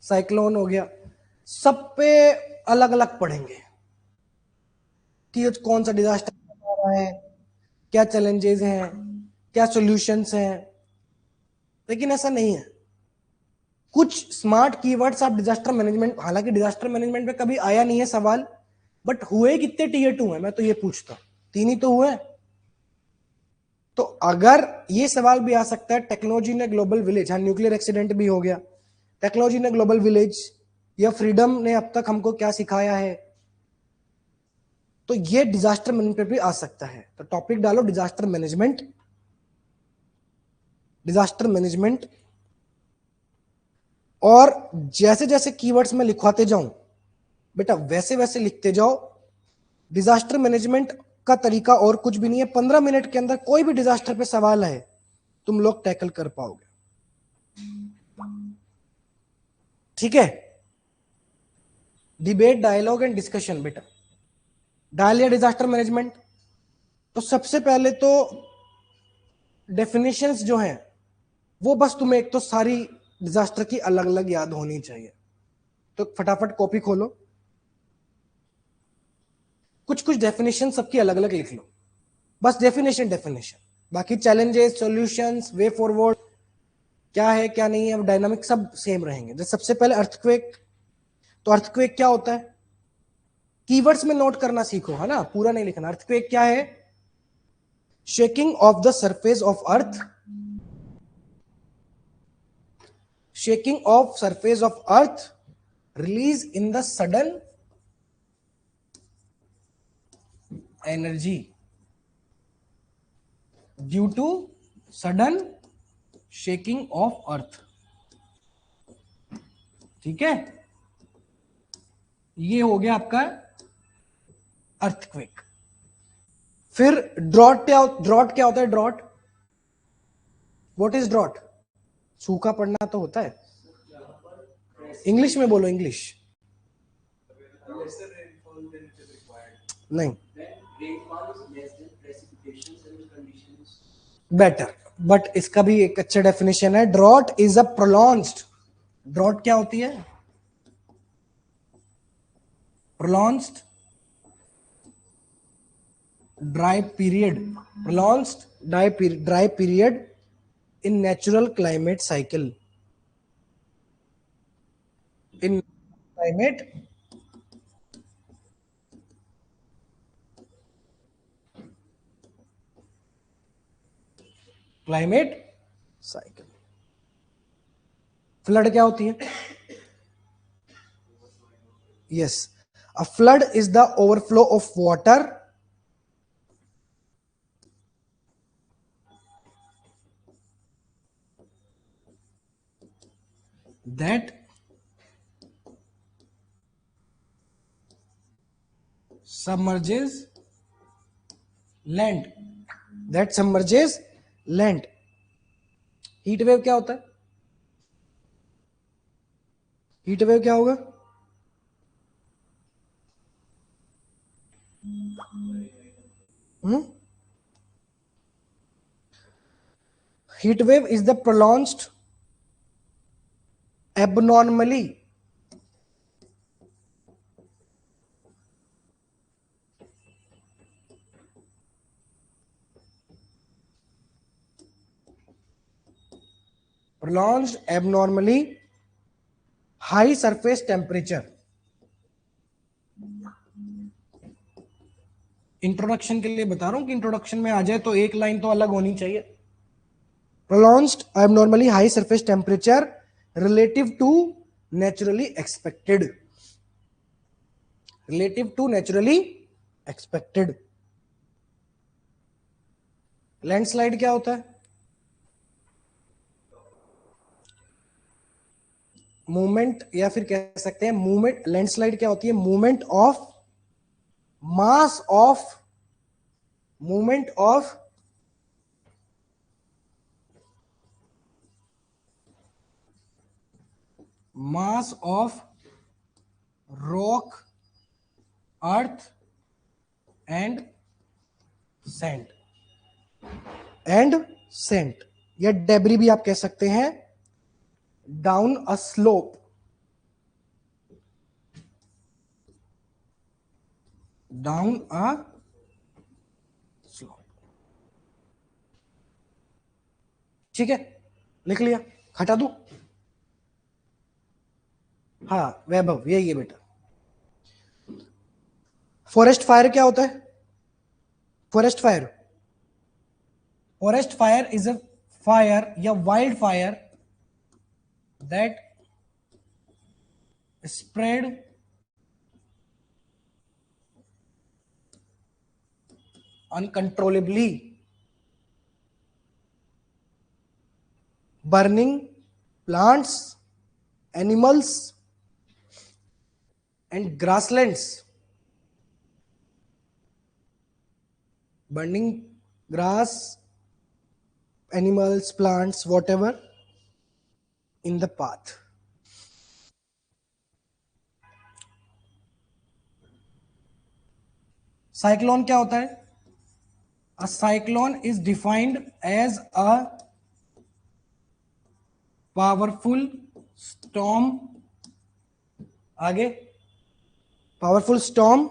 साइक्लोन हो गया, सब पे अलग अलग पढ़ेंगे कि कौन सा डिजास्टर आ रहा है, क्या चैलेंजेस हैं, क्या सॉल्यूशंस हैं। लेकिन ऐसा नहीं है। कुछ स्मार्ट कीवर्ड्स आप डिजास्टर मैनेजमेंट, हालांकि डिजास्टर मैनेजमेंट में कभी आया नहीं है सवाल, बट हुए कितने टीयर 2 है, मैं तो ये पूछता हूं, 3 ही तो हुए। तो अगर ये सवाल भी आ सकता है, टेक्नोलॉजी ने ग्लोबल विलेज, हाँ न्यूक्लियर एक्सीडेंट भी हो गया, टेक्नोलॉजी ने ग्लोबल विलेज या फ्रीडम ने अब तक हमको क्या सिखाया है, तो ये डिजास्टर मैनेजमेंट पे भी आ सकता है। तो टॉपिक डालो डिजास्टर मैनेजमेंट, डिजास्टर मैनेजमेंट। और जैसे जैसे कीवर्ड्स में लिखवाते जाऊं बेटा, वैसे वैसे लिखते जाओ। डिजास्टर मैनेजमेंट का तरीका और कुछ भी नहीं है, 15 मिनट के अंदर कोई भी डिजास्टर पे सवाल है तुम लोग टैकल कर पाओगे, ठीक है। डिबेट, डायलॉग एंड डिस्कशन बेटा, डायल या डिजास्टर मैनेजमेंट। तो सबसे पहले तो डेफिनेशंस जो हैं वो बस तुम्हें एक तो सारी डिजास्टर की अलग अलग याद होनी चाहिए। तो फटाफट कॉपी खोलो, कुछ कुछ डेफिनेशन सबकी अलग अलग लिख लो, बस डेफिनेशन डेफिनेशन। बाकी चैलेंजेस, सॉल्यूशंस, वे फॉरवर्ड, क्या है क्या नहीं है, अब डायनामिक सब सेम रहेंगे। जैसे सबसे पहले अर्थक्वेक, तो अर्थक्वेक क्या होता है, कीवर्ड्स में नोट करना सीखो, है ना, पूरा नहीं लिखना। अर्थक्वेक क्या है, shaking of the surface of earth, shaking of surface of earth release in the sudden energy due to sudden shaking of earth, ठीक है। ये हो गया आपका अर्थक्वेक। फिर ड्रॉट क्या होता है, ड्रॉट, व्हाट इज ड्रॉट, सूखा पड़ना तो होता है। इंग्लिश में बोलो, इंग्लिश नहीं, बेटर, बट इसका भी एक अच्छा डेफिनेशन है, drought is a prolonged, drought क्या होती है, prolonged dry period, prolonged dry period in natural climate cycle, in climate cycle. Flood क्या होती है, yes, a flood is the overflow of water that submerges land, that submerges land। Heat wave क्या होता है, heat wave क्या होगा, heat wave is the prolonged abnormally prolonged abnormally high surface temperature। Introduction के लिए बता रहा हूं कि इंट्रोडक्शन में आ जाए तो एक लाइन तो अलग होनी चाहिए। prolonged abnormally high surface temperature relative to naturally expected। Relative to naturally expected. Landslide क्या होता है? मूवमेंट, या फिर कह सकते हैं मूवमेंट, लैंडस्लाइड क्या होती है? Movement of mass of, movement of mass of rock, earth and sand, and sand, या डेब्री भी आप कह सकते हैं, down a slope, down a slope. ठीक है, लिख लिया, हटा दू? हाँ वैभव, यही है बेटा। फॉरेस्ट फायर क्या होता है? Forest fire, forest fire is a fire या wildfire that spread uncontrollably, burning plants, animals and grasslands, burning grass, animals, plants, whatever in the path. Cyclone क्या होता है? A cyclone is defined as a powerful storm, आगे, powerful storm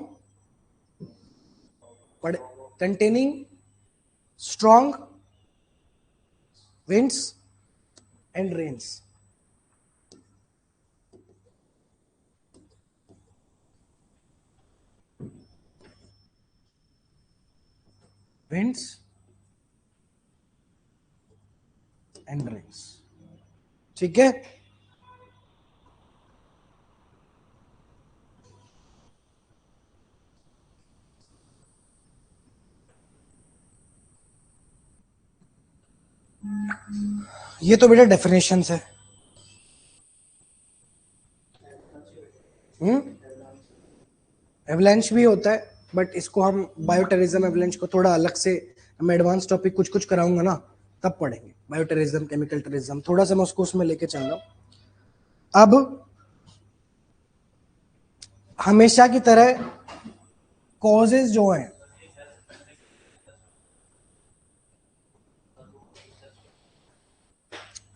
containing strong winds and rains. Winds and rains, ठीक है। ये तो बेटा definition है। एवलांच भी होता है, बट इसको हम बायोटेरिज्म एवलांच को थोड़ा अलग से, मैं एडवांस टॉपिक कुछ कुछ कराऊंगा ना तब पढ़ेंगे, बायोटेरिज्म, केमिकल टेरिज्म, थोड़ा सा मैं उसको उसमें लेके चल रहा हूं। अब हमेशा की तरह कॉजेज जो हैं,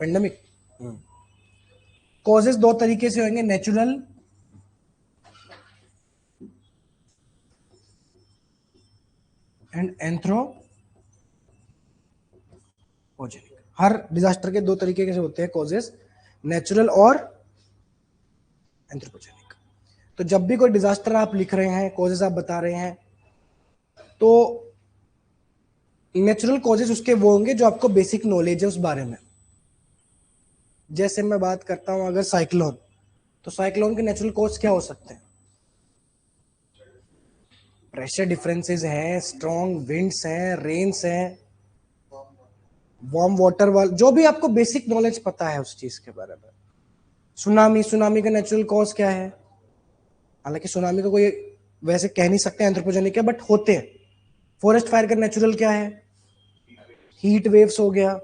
पेंडेमिक, कॉजेज दो तरीके से होंगे, natural and anthropogenic. Her disaster के दो तरीके से होते हैं कॉजेज, नेचुरल और एंथ्रोपोजेनिक। तो जब भी कोई डिजास्टर आप लिख रहे हैं, कॉजेज आप बता रहे हैं, तो नेचुरल कॉजेज उसके वो होंगे जो आपको बेसिक नॉलेज है उस बारे में। जैसे मैं बात करता हूं अगर साइक्लोन, तो साइक्लोन के नेचुरल कॉज क्या हो सकते हैं? प्रेशर डिफरेंसेस हैं, स्ट्रॉन्ग विंड्स हैं, रेन्स हैं, वार्म वाटर वाल, जो भी आपको बेसिक नॉलेज पता है उस चीज के बारे में। सुनामी, सुनामी का नेचुरल कॉज क्या है? हालांकि सुनामी को कोई वैसे कह नहीं सकते एंथ्रोपोजेनिक है, बट होते हैं। फॉरेस्ट फायर का नेचुरल क्या है? हीट वेव्स हो गया,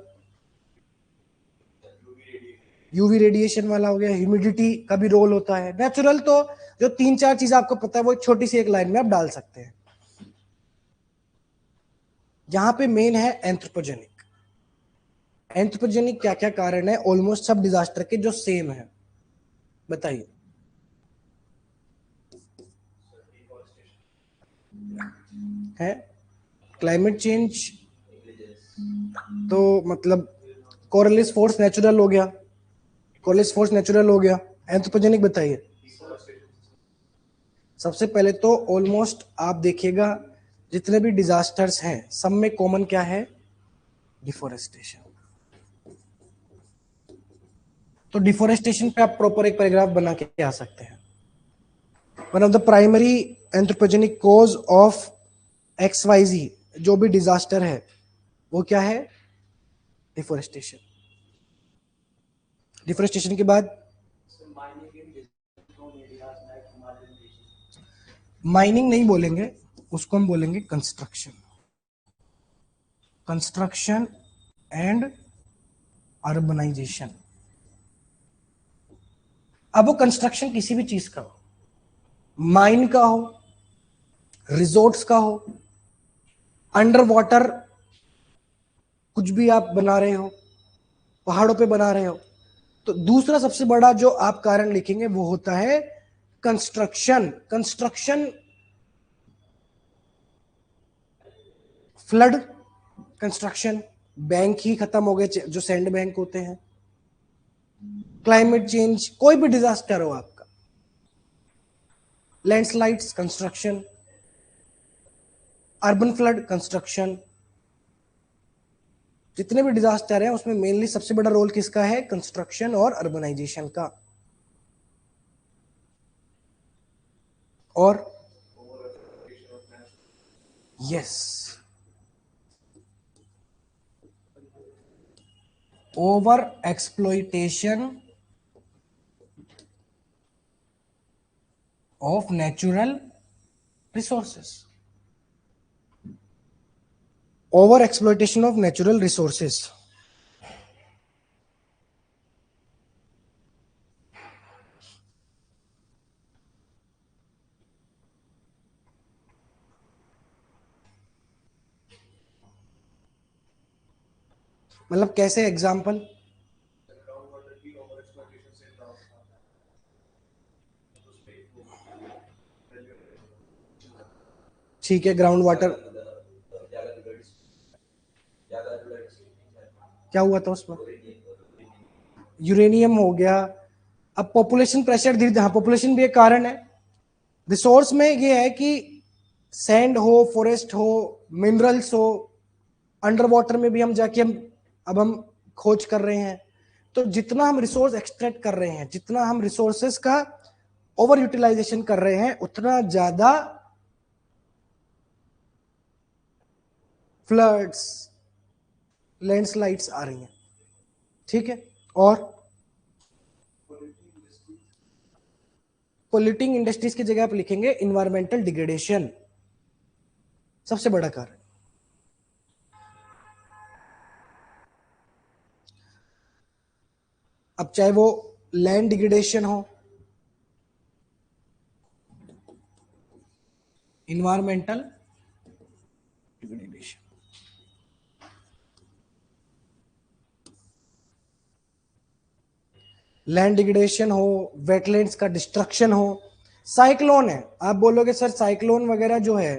यूवी रेडिएशन वाला हो गया, ह्यूमिडिटी का भी रोल होता है। नेचुरल तो जो तीन चार चीज आपको पता है वो छोटी सी एक लाइन में आप डाल सकते हैं। यहां पे मेन है एंथ्रोपोजेनिक। एंथ्रोपोजेनिक क्या क्या कारण है? ऑलमोस्ट सब डिजास्टर के जो सेम है, बताइए। है क्लाइमेट चेंज, तो मतलब कोरलिस फोर्स नेचुरल हो गया, कोरलिस फोर्स नेचुरल हो गया। एंथ्रोपोजेनिक बताइए। सबसे पहले तो ऑलमोस्ट आप देखिएगा जितने भी डिजास्टर्स हैं सब में कॉमन क्या है? डिफोरेस्टेशन। तो डिफोरेस्टेशन पे आप प्रॉपर एक पैराग्राफ बना के आ सकते हैं। One of the primary anthropogenic cause of XYZ जो भी डिजास्टर है वो क्या है? डिफोरेस्टेशन। डिफोरेस्टेशन के बाद माइनिंग नहीं बोलेंगे, उसको हम बोलेंगे कंस्ट्रक्शन। Construction and urbanisation. अब वो कंस्ट्रक्शन किसी भी चीज का हो, माइन का हो, रिजोर्ट्स का हो, अंडर वाटर कुछ भी आप बना रहे हो, पहाड़ों पे बना रहे हो, तो दूसरा सबसे बड़ा जो आप कारण लिखेंगे वो होता है construction. Construction, flood construction, bank ही खत्म हो गए जो सैंड बैंक होते हैं, क्लाइमेट चेंज, कोई भी डिजास्टर हो आपका, landslides construction, urban flood construction, जितने भी डिजास्टर हैं उसमें मेनली सबसे बड़ा रोल किसका है? कंस्ट्रक्शन और अर्बनाइजेशन का। और yes, over exploitation of natural resources. Over exploitation of natural resources. मतलब कैसे? एग्जाम्पल? ठीक है, ग्राउंड वाटर क्या हुआ था उसमें? यूरेनियम हो गया। अब पॉपुलेशन प्रेशर धीरे, हाँ पॉपुलेशन भी एक कारण है। रिसोर्स में ये है कि सैंड हो, फॉरेस्ट हो, मिनरल्स हो, अंडर वाटर में भी हम जाके हम खोज कर रहे हैं। तो जितना हम रिसोर्स एक्सट्रैक्ट कर रहे हैं, जितना हम रिसोर्सेस का ओवर यूटिलाइजेशन कर रहे हैं, उतना ज्यादा फ्लड्स, लैंडस्लाइड्स आ रही हैं। ठीक है। और पोल्यूटिंग इंडस्ट्रीज की जगह आप लिखेंगे इन्वायरमेंटल डिग्रेडेशन, सबसे बड़ा कारण। अब चाहे वो लैंड डिग्रेडेशन हो, इन्वायरमेंटल डिग्रेडेशन, लैंड डिग्रेडेशन हो, वेटलैंड्स का डिस्ट्रक्शन हो, साइक्लोन है। आप बोलोगे सर साइक्लोन वगैरह जो है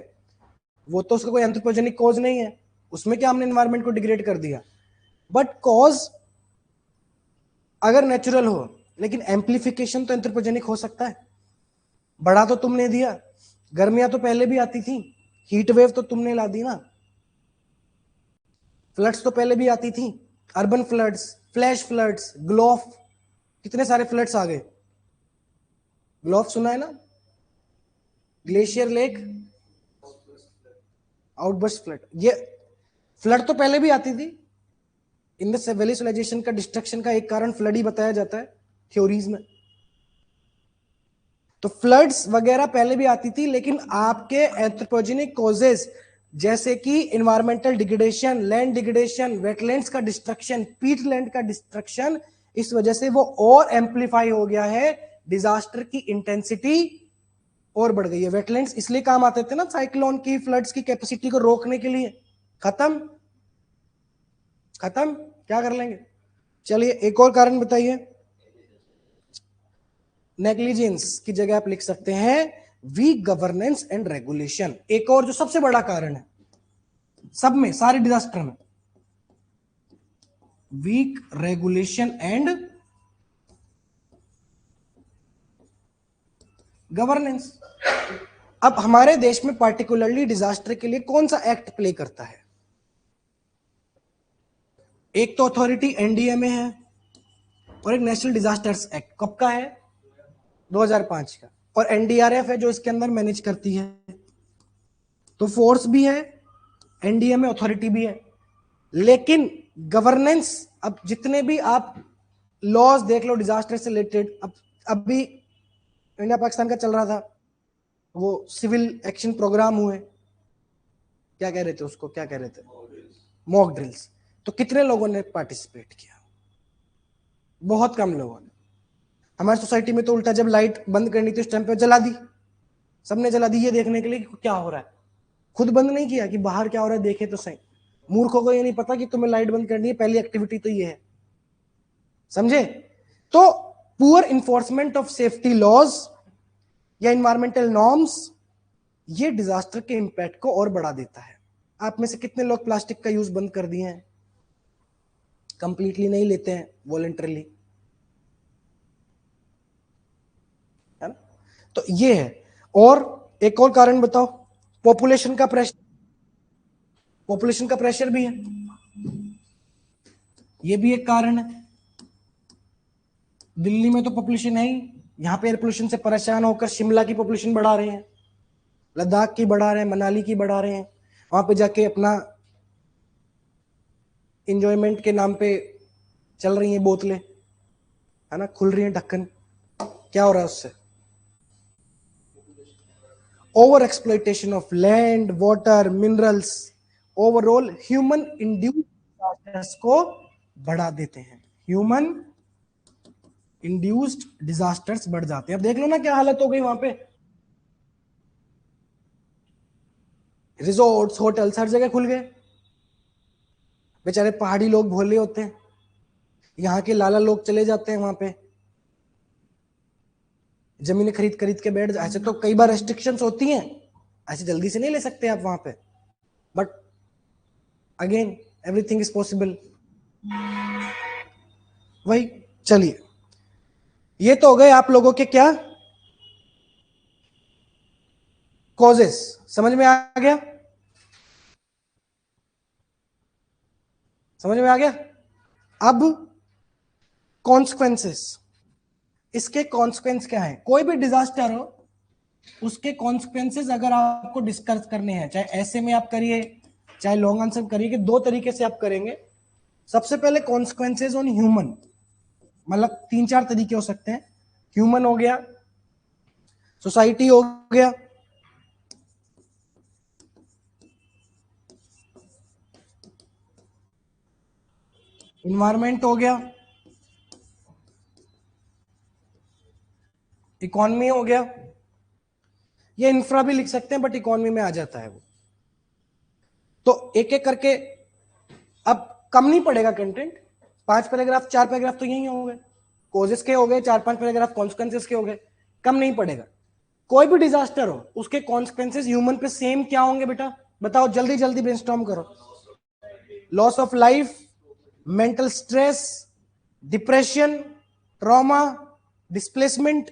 वो तो उसका कोई एंथ्रोपोजेनिक कॉज नहीं है, उसमें क्या हमने एनवायरनमेंट को डिग्रेड कर दिया। बट कॉज अगर नेचुरल हो, लेकिन एम्प्लीफिकेशन तो एंथ्रोपोजेनिक हो सकता है। बढ़ा तो तुमने दिया, गर्मियां तो पहले भी आती थी, हीट वेव तो तुमने ला दी ना, फ्लड्स तो पहले भी आती थी, अर्बन फ्लड्स, फ्लैश फ्लड्स, ग्लोफ, कितने सारे फ्लड्स आ गए। ग्लोफ सुना है ना? ग्लेशियर लेक आउटबर्स्ट फ्लड, ये फ्लड तो पहले भी आती थी। इंडस वैली सिविलाइजेशन का डिस्ट्रक्शन का एक कारण फ्लड ही बताया जाता है थ्योरीज में। तो फ्लड्स वगैरह पहले भी आती थी, लेकिन आपके एंथ्रोपोजेनिक कॉजेस जैसे कि environmental degradation, land degradation, wetlands का डिस्ट्रक्शन, पीटलैंड का डिस्ट्रक्शन, इस वजह से वो और एम्पलीफाई हो गया है, डिजास्टर की इंटेंसिटी और बढ़ गई है। वेटलैंड्स इसलिए काम आते थे ना साइक्लोन की, फ्लड्स की कैपेसिटी को रोकने के लिए। खत्म, खत्म, क्या कर लेंगे? चलिए एक और कारण बताइए। नेग्लिजेंस की जगह आप लिख सकते हैं वीक गवर्नेंस एंड रेगुलेशन। एक और जो सबसे बड़ा कारण है सब में, सारे डिजास्टर में, वीक रेगुलेशन एंड गवर्नेंस। अब हमारे देश में पार्टिकुलरली डिजास्टर के लिए कौन सा एक्ट प्ले करता है? एक तो अथॉरिटी एनडीए में है और एक नेशनल डिजास्टर्स एक्ट। कब का है? 2005 का। और एनडीआरएफ है जो इसके अंदर मैनेज करती है। तो फोर्स भी है, एनडीए में अथॉरिटी भी है, लेकिन गवर्नेंस, अब जितने भी आप लॉज देख लो डिजास्टर से रिलेटेड, अब अभी इंडिया पाकिस्तान का चल रहा था, वो सिविल एक्शन प्रोग्राम हुए, क्या कह रहे थे उसको, क्या कह रहे थे, मॉक ड्रिल्स। तो कितने लोगों ने पार्टिसिपेट किया? बहुत कम लोगों ने। हमारी सोसाइटी में तो उल्टा, जब लाइट बंद करनी थी उस टाइम पे जला दी, सबने जला दी ये देखने के लिए कि क्या हो रहा है। खुद बंद नहीं किया कि बाहर क्या हो रहा है देखे तो सही। मूर्खों को ये नहीं पता कि तुम्हें लाइट बंद करनी है, पहली एक्टिविटी तो ये है, समझे? तो poor enforcement of safety laws या इन्वायरमेंटल नॉर्म्स, ये डिजास्टर के इंपैक्ट को और बढ़ा देता है। आप में से कितने लोग प्लास्टिक का यूज बंद कर दिए हैं? कंप्लीटली नहीं लेते हैं, वॉलंटरली, है ना? तो ये है। और एक और कारण बताओ, पॉपुलेशन का प्रेशर। पॉपुलेशन का प्रेशर भी है, ये भी एक कारण है। दिल्ली में तो पॉपुलेशन है ही, यहाँ पे एयर पोल्यूशन से परेशान होकर शिमला की पॉपुलेशन बढ़ा रहे हैं, लद्दाख की बढ़ा रहे हैं, मनाली की बढ़ा रहे हैं, वहां पे जाके अपना इंजॉयमेंट के नाम पे चल रही हैं बोतलें, है ना, खुल रही हैं ढक्कन। क्या हो रहा है उससे? Over exploitation of land, water, minerals, overall human induced disasters को बढ़ा देते हैं। ह्यूमन इंड्यूस्ड डिजास्टर्स बढ़ जाते हैं। अब देख लो ना क्या हालत हो गई वहां पे, रिजॉर्ट्स, होटल्स हर जगह खुल गए। बेचारे पहाड़ी लोग भोले होते हैं, यहाँ के लाला लोग चले जाते हैं वहां पे, जमीनें खरीद खरीद के बैठ। ऐसे तो कई बार रेस्ट्रिक्शंस होती हैं, ऐसे जल्दी से नहीं ले सकते आप वहां पे, but again everything is possible. वही, चलिए, ये तो हो गए आप लोगों के क्या कॉजेस, समझ में आ गया? समझ में आ गया? अब कॉन्सिक्वेंसेस, इसके कॉन्सिक्वेंस क्या है? कोई भी डिजास्टर हो उसके कॉन्सिक्वेंसेस अगर आपको डिस्कस करने हैं, चाहे ऐसे में आप करिए चाहे लॉन्ग आंसर करिए, कि दो तरीके से आप करेंगे। सबसे पहले कॉन्सिक्वेंसेस ऑन ह्यूमन, मतलब तीन चार तरीके हो सकते हैं। ह्यूमन हो गया, सोसाइटी हो गया, इन्वायरमेंट हो गया, इकोनॉमी हो गया, ये इंफ्रा भी लिख सकते हैं बट इकोनॉमी में आ जाता है वो। तो एक एक करके, अब कम नहीं पड़ेगा कंटेंट, 5 पैराग्राफ 4 पैराग्राफ तो यही हो गए, कॉजेस के हो गए, 4-5 पैराग्राफ कॉन्सिक्वेंसेस के हो गए, कम नहीं पड़ेगा। कोई भी डिजास्टर हो उसके कॉन्सिक्वेंसेस ह्यूमन पे सेम क्या होंगे बेटा? बताओ, जल्दी जल्दी ब्रेनस्टॉर्म करो। Loss of life, mental stress, depression, trauma, displacement,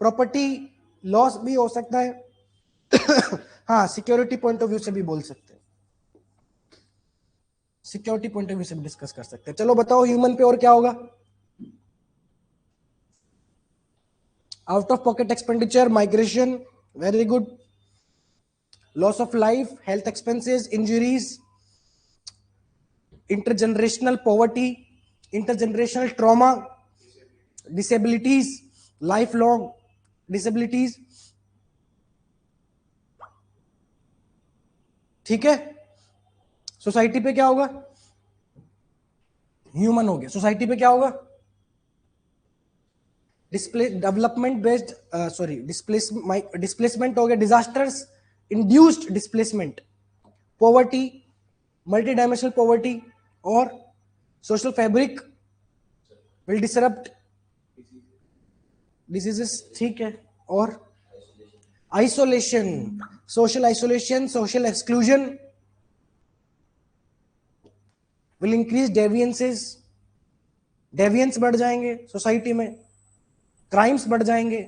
property loss भी हो सकता है। हाँ, सिक्योरिटी पॉइंट ऑफ व्यू से भी बोल सकते हैं, सिक्योरिटी पॉइंट ऑफ व्यू से भी डिस्कस कर सकते हैं। चलो बताओ ह्यूमन पे और क्या होगा? Out of pocket expenditure, migration, very good. Loss of life, health expenses, injuries, intergenerational poverty, intergenerational trauma, disabilities, life long disabilities. ठीक है, सोसाइटी पे क्या होगा? ह्यूमन हो गया, सोसाइटी पे क्या होगा? डेवलपमेंट बेस्ड, सॉरी, डिस्प्लेसमेंट हो गया, disasters induced displacement, poverty, multi dimensional poverty, और social fabric will disrupt, diseases. ठीक है, और isolation, social isolation, social exclusion will increase, deviances, deviance बढ़ जाएंगे सोसाइटी में, क्राइम्स बढ़ जाएंगे।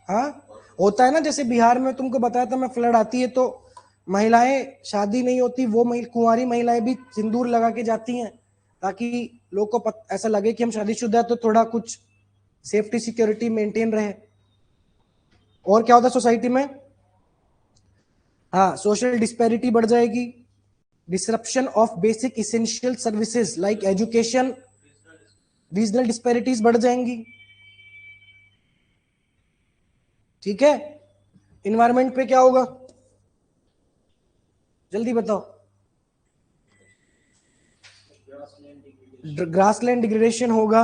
हाँ, होता है ना, जैसे बिहार में तुमको बताया था मैं, फ्लड आती है तो महिलाएं, शादी नहीं होती वो कुंवारी महिलाएं भी सिंदूर लगा के जाती हैं, ताकि लोग को ऐसा लगे कि हम शादीशुदा है तो थोड़ा कुछ सेफ्टी सिक्योरिटी मेंटेन रहे। और क्या होता है सोसाइटी में? हाँ, सोशल डिस्पैरिटी बढ़ जाएगी, disruption of basic essential services like education, regional disparities बढ़ जाएंगी। ठीक है। इन्वायरमेंट पे क्या होगा, जल्दी बताओ। ग्रासलैंड डिग्रेडेशन होगा,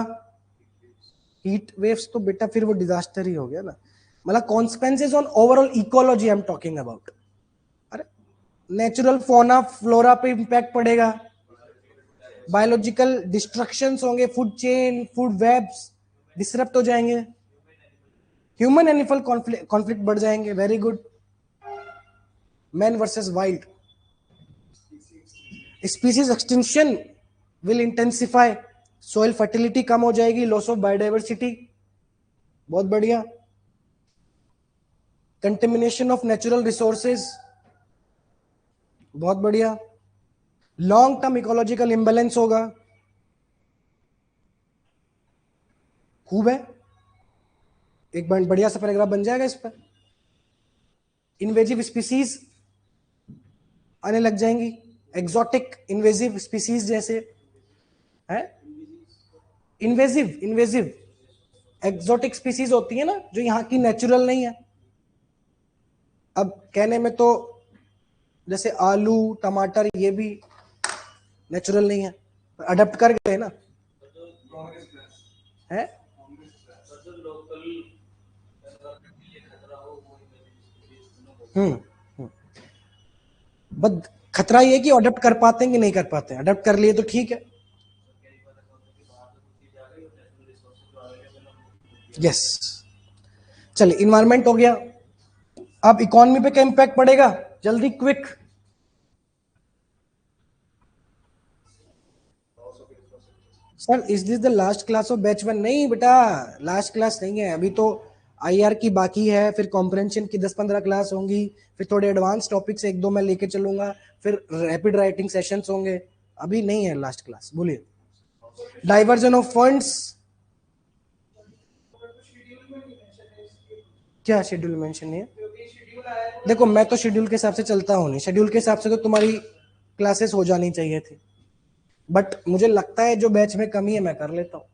हीट वेव्स तो बेटा फिर वो डिजास्टर ही हो गया ना। मतलब consequences on overall ecology I am talking about. अरे नेचुरल फोना फ्लोरा पे इंपैक्ट पड़ेगा, बायोलॉजिकल डिस्ट्रक्शंस होंगे, food chain, food webs disrupt हो जाएंगे, ह्यूमन एनिमल कॉन्फ्लिक्ट बढ़ जाएंगे। Very good. Man versus wild, species extinction will intensify, soil fertility कम हो जाएगी, लॉस ऑफ बायोडाइवर्सिटी। बहुत बढ़िया। कंटेमिनेशन ऑफ नेचुरल रिसोर्सेज, बहुत बढ़िया। लॉन्ग टर्म इकोलॉजिकल इंबैलेंस होगा, खूब है। एक बढ़िया सा पैराग्राफ बन जाएगा इस पर। इन्वेजिव स्पीसीज आने लग जाएंगी, एक्सोटिक इन्वेजिव स्पीसीज जैसे है। इन्वेजिव इन्वेजिव एक्सोटिक स्पीसीज होती है ना, जो यहाँ की नेचुरल नहीं है। अब कहने में तो जैसे आलू टमाटर ये भी नेचुरल नहीं है, अडप्ट कर गए ना है। बट खतरा ये कि अडप्ट कर पाते हैं कि नहीं कर पाते हैं। अडप्ट कर लिए तो ठीक है। यस, चलिए इन्वायरमेंट हो गया। अब इकोनॉमी पे क्या इंपैक्ट पड़ेगा, जल्दी quick. Sir is this the last class of batch one? नहीं बेटा, लास्ट क्लास नहीं है अभी तो। आईआर की बाकी है, फिर कॉम्प्रहेंशन की 10-15 क्लास होंगी, फिर थोड़े एडवांस टॉपिक्स एक दो मैं लेके चलूंगा, फिर रैपिड राइटिंग सेशंस होंगे। अभी नहीं है लास्ट क्लास। बोलिए। डाइवर्जन ऑफ फंड्स, क्या शेड्यूल मेंशन नहीं है? देखो मैं तो शेड्यूल के हिसाब से चलता हूँ नहीं, शेड्यूल के हिसाब से तो तुम्हारी क्लासेस हो जानी चाहिए थी, बट मुझे लगता है जो बैच में कमी है मैं कर लेता हूँ।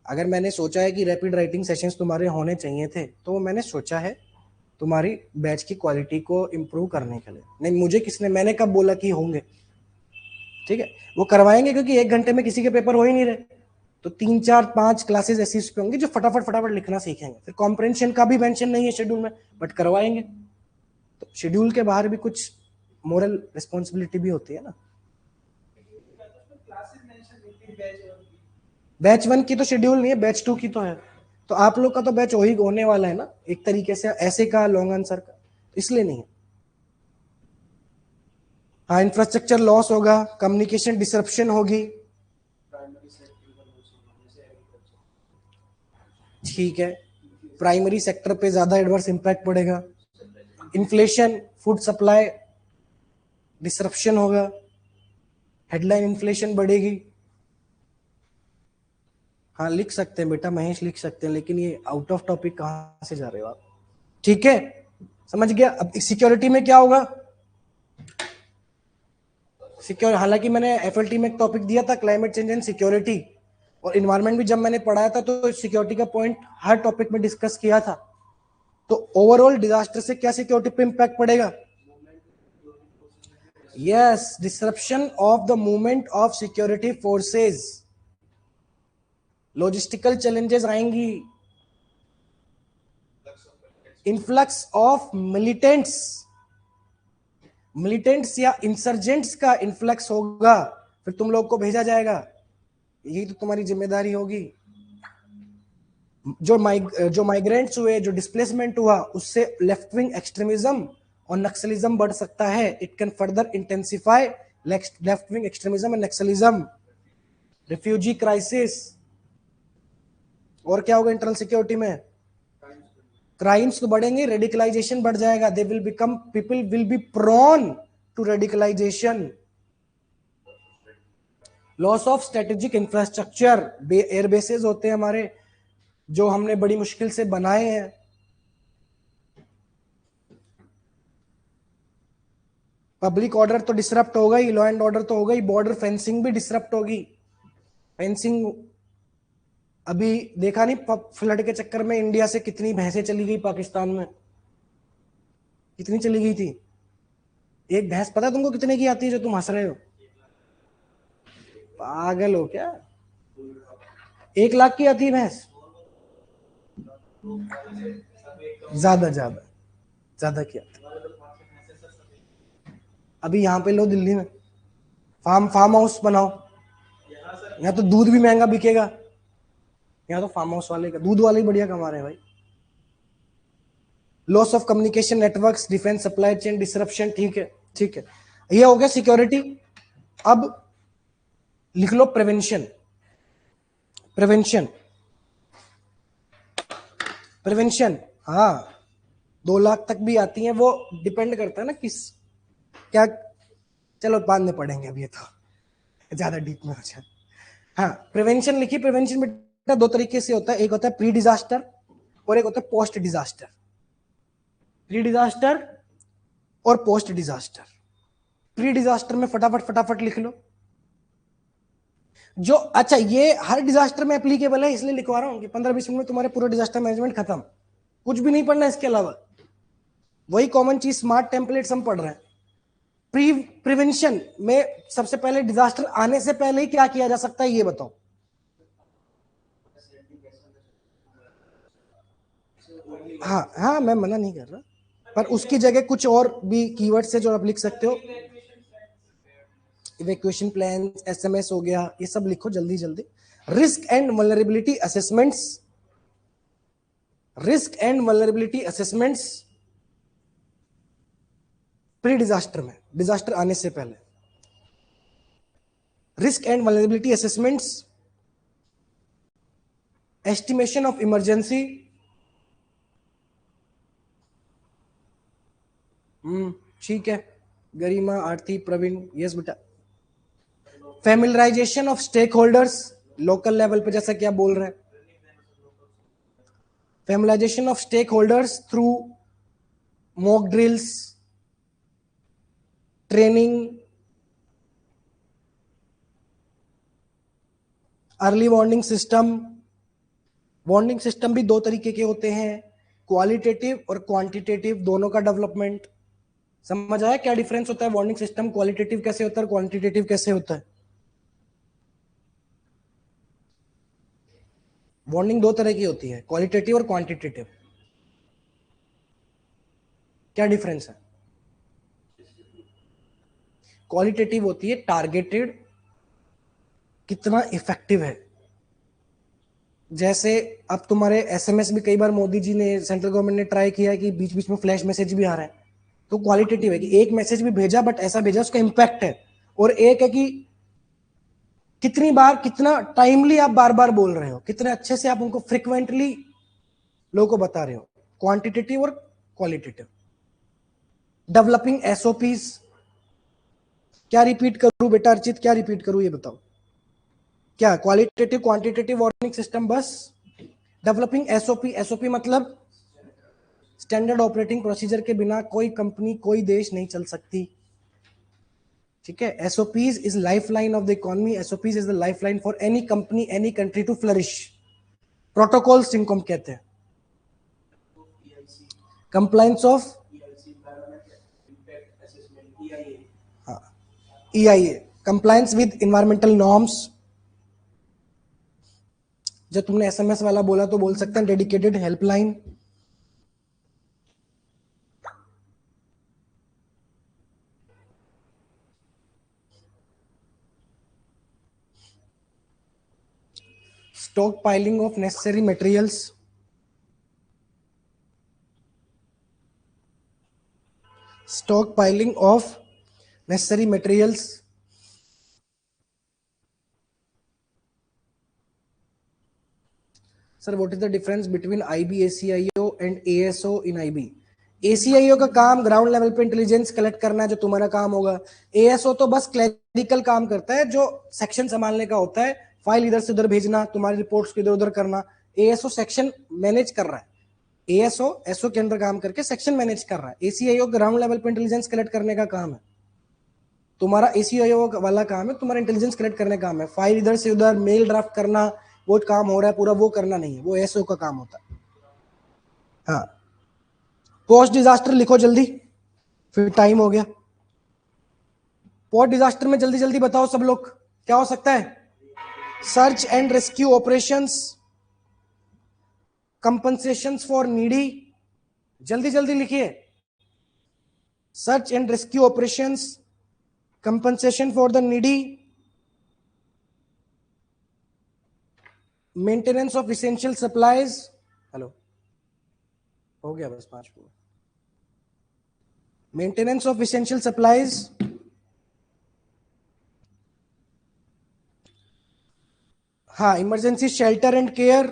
अगर मैंने सोचा है कि रैपिड राइटिंग सेशंस तुम्हारे होने चाहिए थे, तो मैंने सोचा है तुम्हारी बैच की क्वालिटी को इम्प्रूव करने के लिए। नहीं मुझे किसने, मैंने कब बोला कि होंगे? ठीक है, वो करवाएंगे क्योंकि 1 घंटे में किसी के पेपर हो ही नहीं रहे। तो 3-4-5 क्लासेस ऐसी पे होंगी जो फटाफट फटाफट लिखना सीखेंगे। फिर कॉम्प्रेंशन का भी मेंशन नहीं है शेड्यूल में, बट करवाएंगे। तो शेड्यूल के बाहर भी कुछ मोरल रिस्पॉन्सिबिलिटी भी होती है ना। बैच वन की तो शेड्यूल नहीं है, बैच टू की तो है। तो आप लोग का तो बैच वही होने वाला है ना, एक तरीके से ऐसे का लॉन्ग आंसर का, इसलिए नहीं है। हाँ, इंफ्रास्ट्रक्चर लॉस होगा, कम्युनिकेशन डिसरप्शन होगी। ठीक है, प्राइमरी सेक्टर पे ज्यादा एडवर्स इंपैक्ट पड़ेगा। इन्फ्लेशन, फूड सप्लाई डिसरप्शन होगा, हेडलाइन इन्फ्लेशन बढ़ेगी। हाँ लिख सकते हैं बेटा, महेश लिख सकते हैं, लेकिन ये आउट ऑफ टॉपिक कहां से जा रहे हो आप? ठीक है, समझ गया। अब सिक्योरिटी में क्या होगा? सिक्योर, हालांकि मैंने एफएलटी में एक टॉपिक दिया था क्लाइमेट चेंज एंड सिक्योरिटी, और इन्वायरमेंट भी जब मैंने पढ़ाया था तो सिक्योरिटी का पॉइंट हर टॉपिक में डिस्कस किया था। तो ओवरऑल डिजास्टर से क्या सिक्योरिटी पे इंपैक्ट पड़ेगा? Yes, disruption of the movement of security forces, logistical challenges आएंगी, इन्फ्लक्स ऑफ मिलिटेंट्स या इंसर्जेंट्स का इन्फ्लक्स होगा, फिर तुम लोग को भेजा जाएगा। यही तो तुम्हारी जिम्मेदारी होगी। जो माइग्रेंट्स हुए, जो डिस्प्लेसमेंट हुआ, उससे लेफ्ट विंग एक्सट्रीमिज्म और नक्सलिज्म बढ़ सकता है। It can further intensify left wing extremism and Naxalism, refugee crisis. और क्या होगा इंटरनल सिक्योरिटी में? क्राइम्स तो बढ़ेंगे, रेडिकलाइजेशन बढ़ जाएगा। They will become, people will be prone to radicalisation, loss of strategic infrastructure, air bases होते हैं हमारे, जो हमने बड़ी मुश्किल से बनाए हैं। पब्लिक ऑर्डर तो डिसरप्ट होगा ही, लॉ एंड ऑर्डर तो होगा ही, बॉर्डर फेंसिंग भी डिसरप्ट होगी। फेंसिंग अभी देखा नहीं, फ्लड के चक्कर में इंडिया से कितनी भैंसें चली गई पाकिस्तान में, कितनी चली गई थी। एक भैंस पता है तुमको कितने की आती है जो तुम हंस रहे हो? पागल हो क्या? 1 लाख की आती है भैंस? ज्यादा ज्यादा ज्यादा की आती। अभी यहाँ पे लो दिल्ली में फार्म हाउस बनाओ, यहाँ तो दूध भी महंगा बिकेगा, यहाँ तो फार्म हाउस वाले का दूध वाले ही बढ़िया कमा रहे हैं भाई। Loss of communication networks, defence supply chain disruption, ठीक है ठीक है, ये हो गया सिक्योरिटी। अब लिख लो प्रिवेंशन। प्रिवेंशन प्रिवेंशन हाँ, 2 लाख तक भी आती हैं, वो डिपेंड करता है ना किस क्या। चलो बाद में पढ़ेंगे, अभी ये तो ज्यादा डीप में हो जाए। हाँ प्रिवेंशन लिखिए। प्रिवेंशन बेटा 2 तरीके से होता है, एक होता है प्री डिजास्टर और एक होता है पोस्ट डिजास्टर। प्री डिजास्टर और पोस्ट डिजास्टर। प्री डिजास्टर में फटाफट फटाफट लिख लो जो, अच्छा ये हर डिजास्टर में एप्लीकेबल है, इसलिए लिखवा रहा हूं कि 15-20 मिनट में तुम्हारे पूरा डिजास्टर मैनेजमेंट खत्म, कुछ भी नहीं पढ़ना इसके अलावा। वही कॉमन चीज स्मार्ट टेम्पलेट्स हम पढ़ रहे हैं। प्रिवेंशन में सबसे पहले डिजास्टर आने से पहले ही क्या किया जा सकता है ये बताओ। हाँ हाँ मैं मना नहीं कर रहा, पर उसकी जगह कुछ और भी कीवर्ड्स है जो आप लिख सकते हो। इवैक्यूएशन प्लान, एसएमएस हो गया, ये सब लिखो जल्दी जल्दी। Risk and vulnerability assessments, risk and vulnerability assessments pre disaster में, डिजास्टर आने से पहले। Risk and vulnerability assessments, estimation of emergency, ठीक है, गरिमा आरती प्रवीण, यस बेटा। Familiarisation of stakeholders, local level पे जैसा कि आप बोल रहे हैं, familiarisation of stakeholders through mock drills, training, early warning system. Warning system भी 2 तरीके के होते हैं, क्वालिटेटिव और क्वांटिटेटिव, दोनों का डेवलपमेंट। समझ आया क्या डिफरेंस होता है? वार्निंग सिस्टम क्वालिटेटिव कैसे होता है और क्वांटिटेटिव कैसे होता है? वार्निंग 2 तरह की होती है, क्वालिटेटिव और क्वांटिटेटिव। क्या डिफरेंस है? क्वालिटेटिव होती है टारगेटेड, कितना इफेक्टिव है। जैसे अब तुम्हारे एसएमएस भी कई बार मोदी जी ने, सेंट्रल गवर्नमेंट ने ट्राई किया है कि बीच बीच में फ्लैश मैसेज भी आ रहा है, तो क्वालिटेटिव है कि एक मैसेज भी भेजा बट ऐसा भेजा उसका इंपैक्ट है। और एक है कि कितनी बार, कितना टाइमली आप बार बार बोल रहे हो, कितने अच्छे से आप उनको फ्रिक्वेंटली लोगों को बता रहे हो, क्वांटिटेटिव और क्वालिटेटिव। डेवलपिंग एसओपीज, क्या रिपीट करूं बेटा अर्चित, क्या रिपीट करूं ये बताओ? क्या क्वालिटेटिव क्वांटिटेटिव वार्निंग सिस्टम? बस। डेवलपिंग एसओपी, एसओपी मतलब स्टैंडर्ड ऑपरेटिंग प्रोसीजर के बिना कोई कंपनी, कोई देश नहीं चल सकती, ठीक है। SOPs is lifeline of the economy, SOPs is the lifeline for any company, any country to flourish. Protocols जिनको हम कहते हैं, compliance of EIA, compliance with environmental norms. जब तुमने एसएमएस वाला बोला तो बोल सकते हैं dedicated helpline. Stockpiling of necessary materials, stockpiling of necessary materials. Sir what is the difference between IB, ACIO and ASO in IB? ACIO का काम ग्राउंड लेवल पे इंटेलिजेंस कलेक्ट करना है, जो तुम्हारा काम होगा। ASO तो बस क्लरिकल काम करता है, जो सेक्शन संभालने का होता है, फाइल इधर से उधर भेजना, तुम्हारी रिपोर्ट्स को इधर उधर करना, एएसओ सेक्शन मैनेज कर रहा है, एएसओ एसओ के अंदर काम करके सेक्शन मैनेज कर रहा है। एसीआईओ ग्राउंड लेवल पे इंटेलिजेंस कलेक्ट करने का काम है तुम्हारा, एसीआईओ वाला काम है तुम्हारा इंटेलिजेंस कलेक्ट करने का काम है। फाइल इधर से उधर मेल ड्राफ्ट करना, वो काम हो रहा है पूरा, वो करना नहीं है, वो एसओ का काम होता है। हाँ, पोस्ट डिजास्टर लिखो जल्दी, फिर टाइम हो गया। पोस्ट डिजास्टर में जल्दी जल्दी बताओ सब लोग क्या हो सकता है। Search and rescue operations, कंपनसेशंस for needy, जल्दी जल्दी लिखिए। Search and rescue operations, compensation for the needy, maintenance of essential supplies. Hello, हो गया बस 5 minute. Maintenance of essential supplies, हाँ, इमरजेंसी शेल्टर एंड केयर।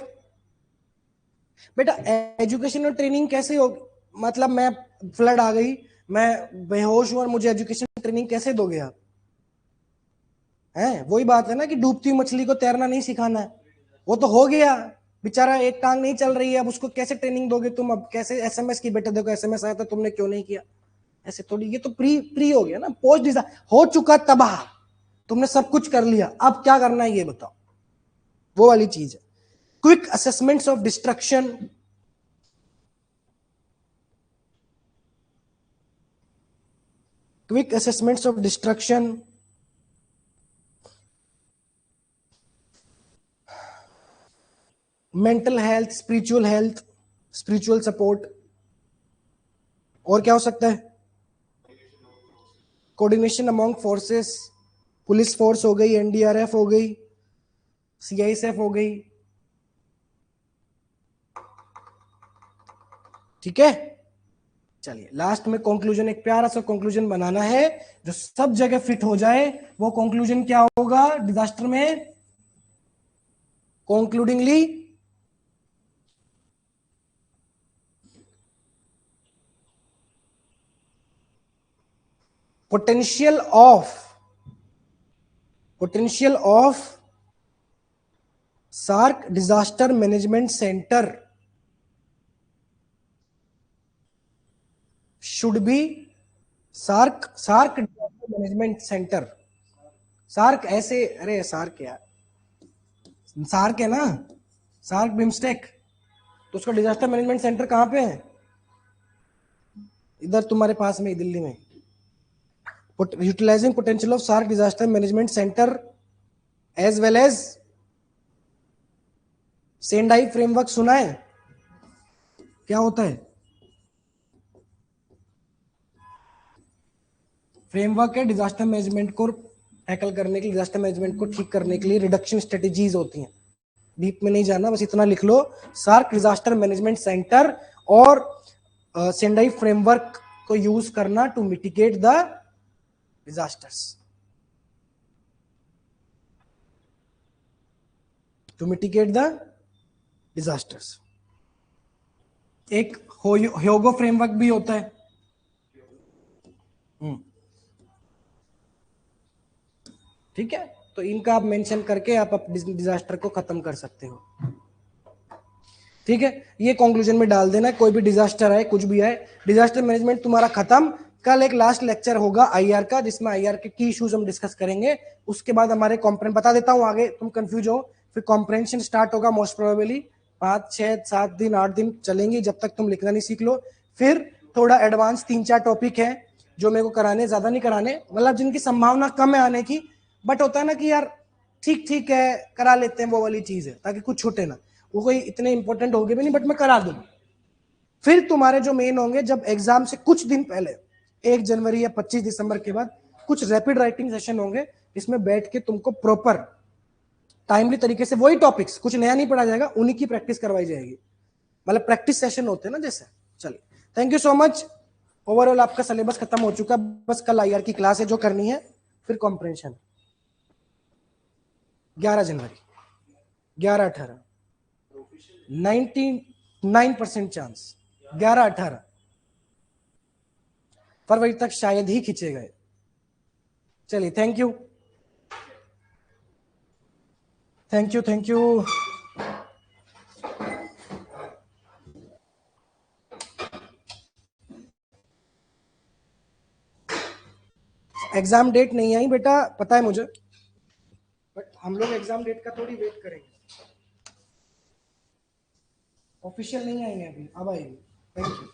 बेटा एजुकेशन और ट्रेनिंग कैसे हो, मतलब मैं फ्लड आ गई, मैं बेहोश हूं और मुझे एजुकेशन ट्रेनिंग कैसे दोगे आप? हैं, वही बात है ना कि डूबती मछली को तैरना नहीं सिखाना है। वो तो हो गया बेचारा, एक टांग नहीं चल रही है, अब उसको कैसे ट्रेनिंग दोगे तुम? अब कैसे एसएमएस की, बेटा देखो एसएमएस आया था तुमने क्यों नहीं किया, ऐसे थोड़ी। ये तो प्री प्री हो गया ना, पोस्ट डिजास्टर हो चुका तबाह, तुमने सब कुछ कर लिया, अब क्या करना है ये बताओ, वो वाली चीज है। Quick assessments of destruction, quick assessments of destruction, mental health, spiritual support. और क्या हो सकता है? Coordination among forces, police force हो गई, एनडीआरएफ हो गई, सीआईएसएफ हो गई, ठीक है। चलिए लास्ट में कंक्लूजन, एक प्यारा सा कंक्लूजन बनाना है जो सब जगह फिट हो जाए। वो कंक्लूजन क्या होगा डिजास्टर में? Concludingly, potential of SAARC disaster management centre should be, SAARC disaster management centre, SAARC ऐसे, अरे सार्क यार, सार्क है ना, सार्क बिम्स्टेक, तो उसका डिजास्टर मैनेजमेंट सेंटर कहां पे है? इधर तुम्हारे पास में, दिल्ली में। Utilising potential of SAARC disaster management centre as well as Sendai framework, सुना है क्या होता है? फ्रेमवर्क है डिजास्टर मैनेजमेंट को टैकल करने के लिए, डिजास्टर मैनेजमेंट को ठीक करने के लिए रिडक्शन स्ट्रेटेजीज होती हैं। डीप में नहीं जाना, बस इतना लिख लो, सार्क डिजास्टर मैनेजमेंट सेंटर और सेंडाई फ्रेमवर्क को यूज करना to mitigate the disasters, to mitigate the disasters. एक ह्योगो फ्रेमवर्क भी होता है। ठीक है, तो इनका आप मेंशन करके आप डिजास्टर को खत्म कर सकते हो। ठीक है, ये कंक्लूजन में डाल देना, कोई भी डिजास्टर आए, कुछ भी आए, डिजास्टर मैनेजमेंट तुम्हारा खत्म। कल एक लास्ट लेक्चर होगा आईआर का, जिसमें आईआर के की इश्यूज हम डिस्कस करेंगे। उसके बाद हमारे कॉम्प्रेंशन बता देता हूं, आगे तुम कंफ्यूज हो, फिर कॉम्प्रेंशन स्टार्ट होगा मोस्ट प्रोबेबली 5 6 7 दिन 8 दिन चलेंगे, जब तक तुम लिखना नहीं सीख लो। फिर थोड़ा एडवांस 3 4 टॉपिक है जो मेरे को कराने, ज्यादा नहीं कराने, मतलब जिनकी संभावना कम है आने की, बट होता है ना कि यार ठीक ठीक है करा लेते हैं, वो वाली चीज है, ताकि कुछ छूटे ना। वो कोई इतने इंपॉर्टेंट होंगे भी नहीं, बट मैं करा दूंगा। फिर तुम्हारे जो मेन होंगे, जब एग्जाम से कुछ दिन पहले 1 जनवरी या 25 दिसंबर के बाद कुछ रैपिड राइटिंग सेशन होंगे, इसमें बैठ के तुमको प्रॉपर टाइमली तरीके से वही टॉपिक्स, कुछ नया नहीं पढ़ा जाएगा, उन्हीं की प्रैक्टिस करवाई जाएगी, मतलब प्रैक्टिस सेशन होते हैं ना जैसे। चलिए, thank you so much. Overall आपका सिलेबस खत्म हो चुका, बस कल आईआर की क्लास है जो करनी है, फिर कॉम्प्रेंशन 11 जनवरी 11-18 99% चांस 11-18 फरवरी तक शायद ही खींचे गए। चलिए, thank you thank you thank you. Exam date नहीं आई बेटा, पता है मुझे, बट हम लोग एग्जाम डेट का थोड़ी वेट करेंगे, ऑफिशियल नहीं आएंगे अभी, अब आएंगे। Thank you.